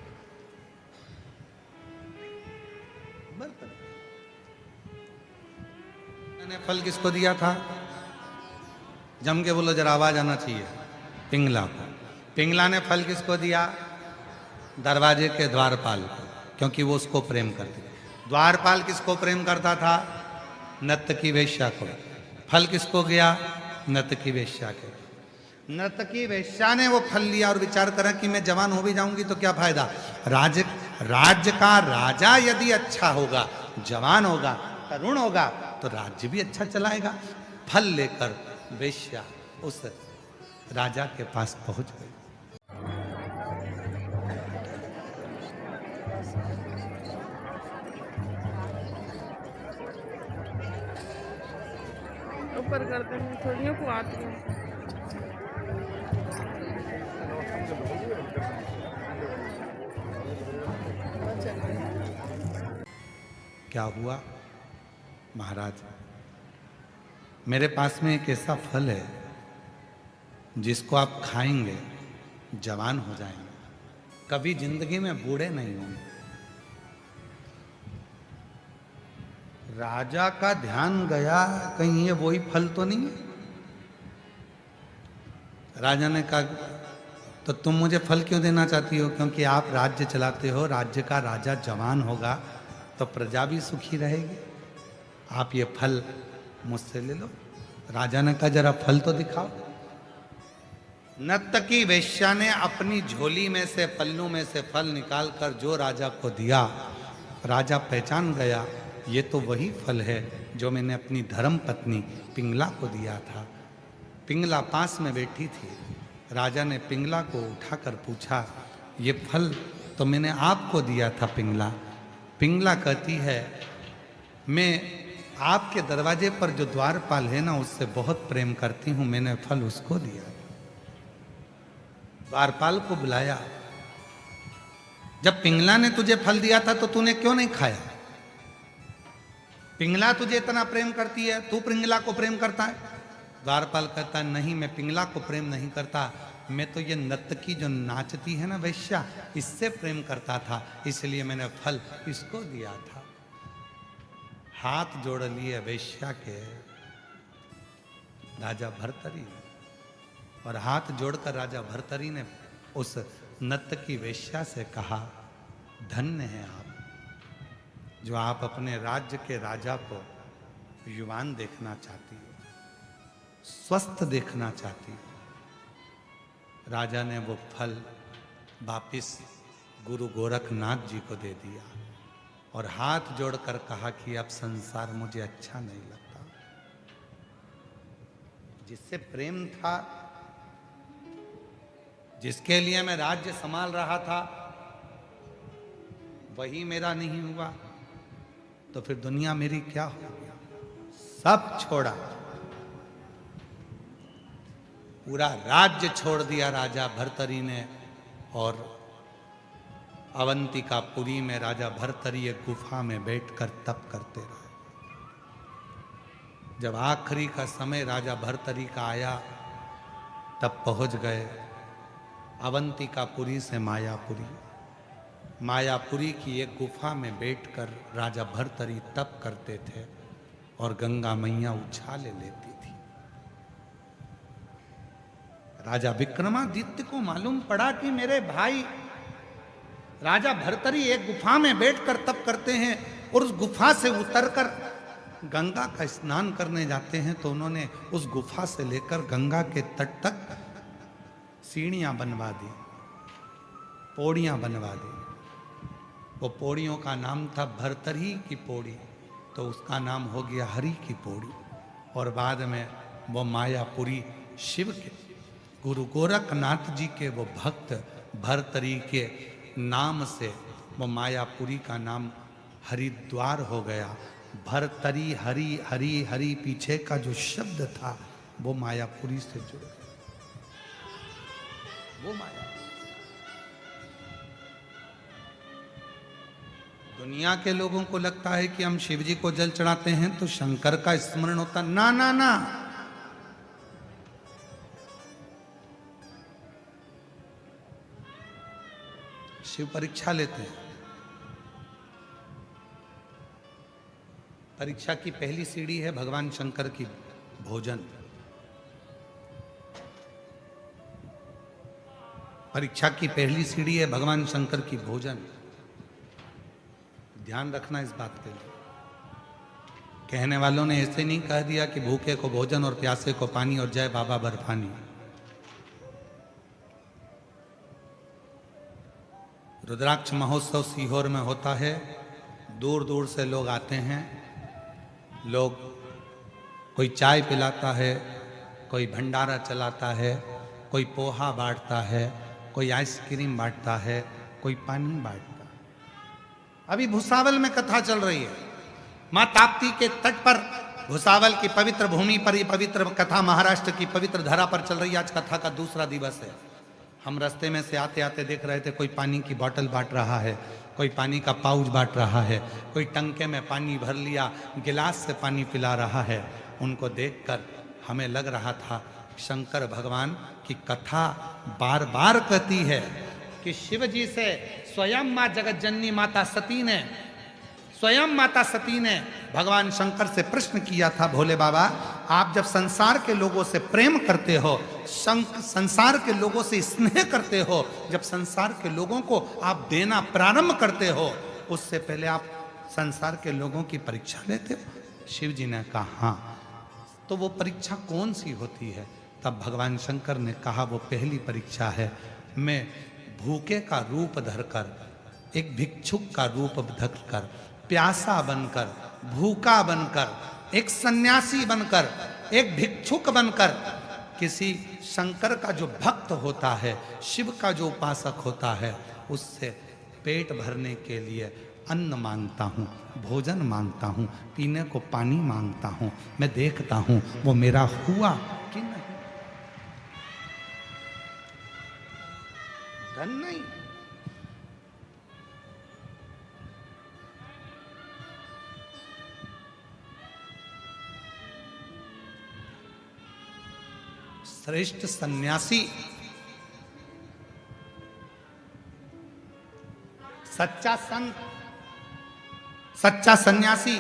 मैंने फल किसको दिया था? जम के बोलो, जरा आवाज आना चाहिए। पिंगला को। पिंगला ने फल किसको दिया? दरवाजे के द्वारपाल को, क्योंकि वो उसको प्रेम करती। द्वारपाल किसको प्रेम करता था? नर्तकी वेश्या को। फल किसको गया? नर्तकी वेश्या के। नर्तकी वेश्या ने वो फल लिया और विचार करा कि मैं जवान हो भी जाऊंगी तो क्या फायदा, राज्य का राजा यदि अच्छा होगा, जवान होगा, तरुण होगा, तो राज्य भी अच्छा चलाएगा। फल लेकर वेश्या उस राजा के पास पहुंच गई। ऊपर करते हैं, थोड़ियों को आती है। क्या हुआ महाराज, मेरे पास में एक ऐसा फल है जिसको आप खाएंगे जवान हो जाएंगे, कभी जिंदगी में बूढ़े नहीं होंगे। राजा का ध्यान गया, कहीं ये वही फल तो नहीं है। राजा ने कहा, तो तुम मुझे फल क्यों देना चाहती हो? क्योंकि आप राज्य चलाते हो, राज्य का राजा जवान होगा तो प्रजा भी सुखी रहेगी, आप ये फल मुझसे ले लो। राजा ने कहा, जरा फल तो दिखाओ। नर्तकी वेश्या ने अपनी झोली में से, पल्लू में से फल निकालकर जो राजा को दिया, राजा पहचान गया, ये तो वही फल है जो मैंने अपनी धर्म पत्नी पिंगला को दिया था। पिंगला पास में बैठी थी। राजा ने पिंगला को उठाकर पूछा, ये फल तो मैंने आपको दिया था पिंगला। पिंगला कहती है, मैं आपके दरवाजे पर जो द्वारपाल है ना, उससे बहुत प्रेम करती हूं, मैंने फल उसको दिया। द्वारपाल को बुलाया, जब पिंगला ने तुझे फल दिया था तो तूने क्यों नहीं खाया? पिंगला तुझे इतना प्रेम करती है, तू पिंगला को प्रेम करता है? द्वारपाल कहता, नहीं, मैं पिंगला को प्रेम नहीं करता, मैं तो ये नर्तकी जो नाचती है ना वेश्या, इससे प्रेम करता था, इसलिए मैंने फल इसको दिया था। हाथ जोड़ लिए वेश्या के राजा भर्तरी, और हाथ जोड़कर राजा भर्तरी ने उस नर्तकी वेश्या से कहा, धन्य है आप जो आप अपने राज्य के राजा को युवान देखना चाहती हो, स्वस्थ देखना चाहती हो। राजा ने वो फल वापिस गुरु गोरखनाथ जी को दे दिया और हाथ जोड़कर कहा कि अब संसार मुझे अच्छा नहीं लगता। जिससे प्रेम था, जिसके लिए मैं राज्य संभाल रहा था, वही मेरा नहीं हुआ, तो फिर दुनिया मेरी क्या हो? सब छोड़ा, पूरा राज्य छोड़ दिया राजा भर्तरी ने। और अवंतिकापुरी में राजा भर्तरी एक गुफा में बैठकर तप करते रहे। जब आखिरी का समय राजा भर्तरी का आया, तब पहुंच गए अवंतिकापुरी से मायापुरी। मायापुरी की एक गुफा में बैठकर राजा भर्तरी तप करते थे और गंगा मैया उछाले लेती थी। राजा विक्रमादित्य को मालूम पड़ा कि मेरे भाई राजा भर्तरी एक गुफा में बैठकर तप करते हैं और उस गुफा से उतरकर गंगा का स्नान करने जाते हैं। तो उन्होंने उस गुफा से लेकर गंगा के तट तक सीढ़ियां बनवा दी, पौड़ियां बनवा दी। वो पौड़ियों का नाम था भर्तरी की पौड़ी, तो उसका नाम हो गया हरि की पौड़ी। और बाद में वो मायापुरी शिव के गुरु गोरखनाथ जी के वो भक्त भर्तरी के नाम से वो मायापुरी का नाम हरिद्वार हो गया। भर्तरी हरि हरि हरि पीछे का जो शब्द था वो मायापुरी से जुड़ गया। वो माया दुनिया के लोगों को लगता है कि हम शिव जी को जल चढ़ाते हैं तो शंकर का स्मरण होता। ना ना ना, शिव परीक्षा लेते हैं। परीक्षा की पहली सीढ़ी है भगवान शंकर की भोजन। परीक्षा की पहली सीढ़ी है भगवान शंकर की भोजन। ध्यान रखना इस बात के लिए। कहने वालों ने ऐसे नहीं कह दिया कि भूखे को भोजन और प्यासे को पानी और जय बाबा बर्फानी। रुद्राक्ष महोत्सव सीहोर में होता है। दूर दूर से लोग आते हैं। लोग कोई चाय पिलाता है, कोई भंडारा चलाता है, कोई पोहा बांटता है, कोई आइसक्रीम बांटता है, कोई पानी बांटता है। अभी भुसावल में कथा चल रही है। मां ताप्ती के तट पर भुसावल की पवित्र भूमि पर ये पवित्र कथा महाराष्ट्र की पवित्र धरा पर चल रही है। आज कथा का दूसरा दिवस है। हम रास्ते में से आते आते देख रहे थे कोई पानी की बोतल बांट रहा है, कोई पानी का पाउच बांट रहा है, कोई टंके में पानी भर लिया गिलास से पानी पिला रहा है। उनको देखकर हमें लग रहा था शंकर भगवान की कथा बार बार कहती है कि शिव जी से स्वयं माँ जगत जननी माता सती ने भगवान शंकर से प्रश्न किया था, भोले बाबा आप जब संसार के लोगों से प्रेम करते हो, संसार के लोगों से स्नेह करते हो, जब संसार के लोगों को आप देना प्रारंभ करते हो, उससे पहले आप संसार के लोगों की परीक्षा लेते हो? शिव जी ने कहा हाँ। तो वो परीक्षा कौन सी होती है? तब भगवान शंकर ने कहा वो पहली परीक्षा है, मैं भूखे का रूप धरकर, एक भिक्षुक का रूप धरकर, प्यासा बनकर, भूखा बनकर, एक सन्यासी बनकर, एक भिक्षुक बनकर, किसी शंकर का जो भक्त होता है, शिव का जो उपासक होता है, उससे पेट भरने के लिए अन्न मांगता हूँ, भोजन मांगता हूँ, पीने को पानी मांगता हूँ। मैं देखता हूँ वो मेरा हुआ कि नहीं। धन नहीं, श्रेष्ठ सन्यासी, सच्चा संत, सच्चा सन्यासी,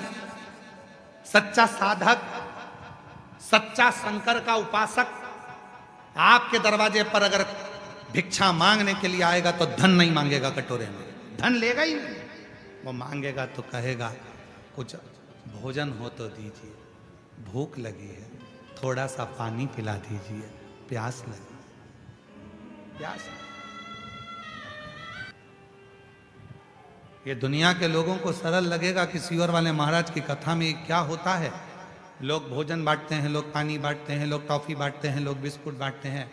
सच्चा साधक, सच्चा शंकर का उपासक आपके दरवाजे पर अगर भिक्षा मांगने के लिए आएगा तो धन नहीं मांगेगा कटोरे में, धन लेगा ही नहीं। वो मांगेगा तो कहेगा कुछ भोजन हो तो दीजिए, भूख लगी है, थोड़ा सा पानी पिला दीजिए, प्यास लगी, प्यास। ये दुनिया के लोगों को सरल लगेगा कि सीहोर वाले महाराज की कथा में क्या होता है। लोग भोजन बांटते हैं, लोग पानी बांटते हैं, लोग टॉफी बांटते हैं, लोग बिस्कुट बांटते हैं।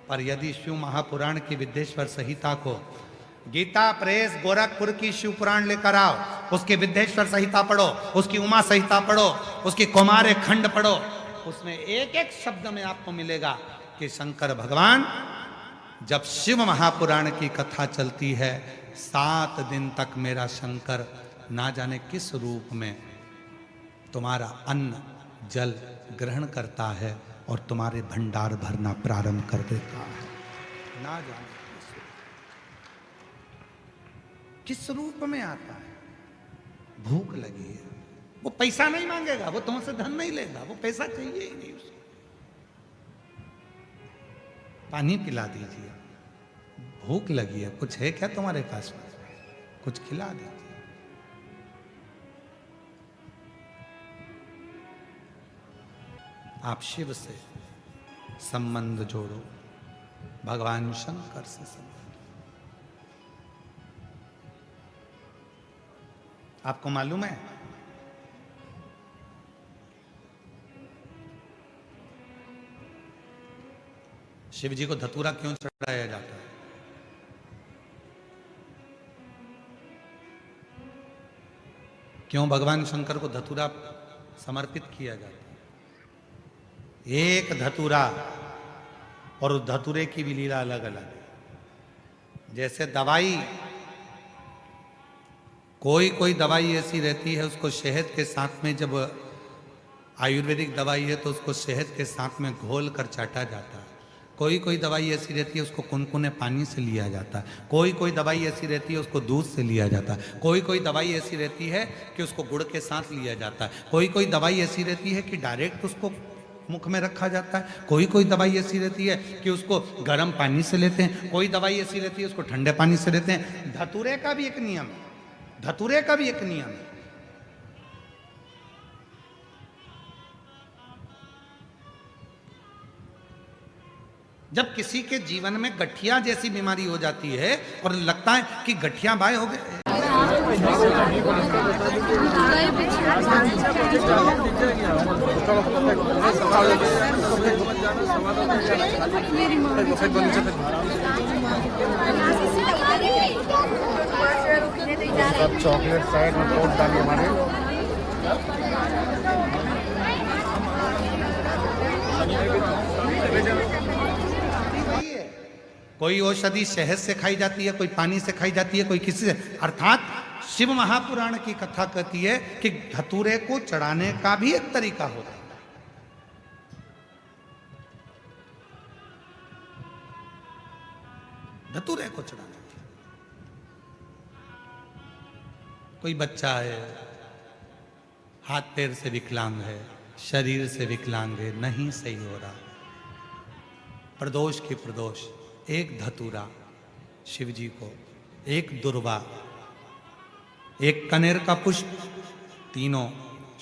पर यदि शिव महापुराण की विद्येश्वर संहिता को, गीता प्रेस गोरखपुर की शिव पुराण लेकर आओ, उसकी विद्येश्वर संहिता पढ़ो, उसकी उमा संहिता पढ़ो, उसकी कुमारे खंड पढ़ो, उसमें एक एक शब्द में आपको मिलेगा कि शंकर भगवान, जब शिव महापुराण की कथा चलती है, 7 दिन तक मेरा शंकर ना जाने किस रूप में तुम्हारा अन्न जल ग्रहण करता है और तुम्हारे भंडार भरना प्रारंभ कर देता है। ना जाने किस रूप में आता है। भूख लगी है, वो पैसा नहीं मांगेगा, वो तुमसे धन नहीं लेगा, वो पैसा चाहिए ही नहीं उसको। पानी पिला दीजिए, भूख लगी है, कुछ है क्या तुम्हारे पास में? कुछ खिला दीजिए। आप शिव से संबंध जोड़ो, भगवान शंकर से संबंध। आपको मालूम है शिव जी को धतूरा क्यों चढ़ाया जाता है? क्यों भगवान शंकर को धतूरा समर्पित किया जाता है? एक धतूरा, और उस धतूरे की भी लीला अलग अलग है। जैसे दवाई, कोई दवाई ऐसी रहती है उसको शहद के साथ में, जब आयुर्वेदिक दवाई है तो उसको शहद के साथ में घोल कर चाटा जाता है। कोई दवाई ऐसी रहती है उसको कुनकुने पानी से लिया जाता है। कोई दवाई ऐसी रहती है उसको दूध से लिया जाता है। कोई दवाई ऐसी रहती है कि उसको गुड़ के साथ लिया जाता है। कोई दवाई ऐसी रहती है कि डायरेक्ट उसको मुख में रखा जाता है। कोई दवाई ऐसी रहती है कि उसको गर्म पानी से लेते हैं। कोई दवाई ऐसी रहती है उसको ठंडे पानी से लेते हैं। धतूरे का भी एक नियम है, धतूरे का भी एक नियम है। जब किसी के जीवन में गठिया जैसी बीमारी हो जाती है और लगता है कि गठिया बाय हो गए, चॉकलेट साइड में पोट डालिए हमारे। कोई औषधि शहद से खाई जाती है, कोई पानी से खाई जाती है, कोई किसी से। अर्थात शिव महापुराण की कथा कहती है कि धतूरे को चढ़ाने का भी एक तरीका होता है। धतूरे को चढ़ाने, कोई बच्चा है, हाथ पैर से विकलांग है, शरीर से विकलांग है, नहीं सही हो रहा, प्रदोष की प्रदोष, एक धतूरा शिव जी को, एक दुर्वा, एक कनेर का पुष्प, तीनों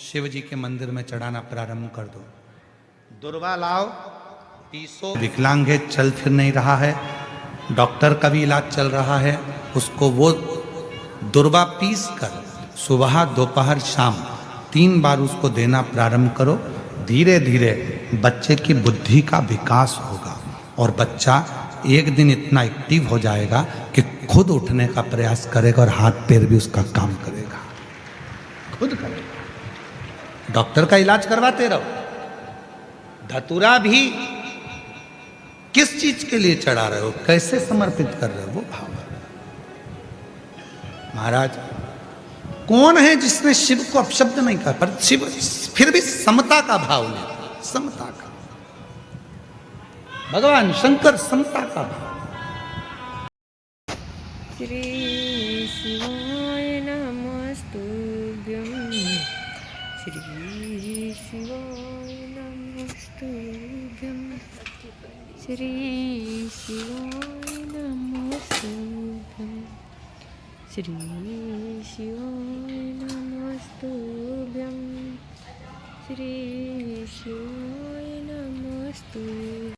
शिव जी के मंदिर में चढ़ाना प्रारंभ कर दो। दुर्वा लाओ, पीसो। विकलांग है, चल फिर नहीं रहा है, डॉक्टर का भी इलाज चल रहा है, उसको वो दुर्वा पीस कर सुबह दोपहर शाम 3 बार उसको देना प्रारंभ करो। धीरे धीरे बच्चे की बुद्धि का विकास होगा और बच्चा एक दिन इतना एक्टिव हो जाएगा कि खुद उठने का प्रयास करेगा और हाथ पैर भी उसका काम करेगा, खुद करेगा। डॉक्टर का इलाज करवाते रहो। धतूरा भी किस चीज के लिए चढ़ा रहे हो, कैसे समर्पित कर रहे हो, वो भाव। महाराज कौन है जिसने शिव को अपशब्द नहीं कहा, पर शिव फिर भी समता का भाव लेता, समता का। भगवान शंकर समता का भाव। श्री शिवाय नमस्तुभ्यं, श्री शिवाय नमस्तुभ्यं, श्री शिवाय नमस्तुभ्यं, श्री शिवाय नमस्तुभ्यं, श्री शिवाय नमस्तुभ्यं।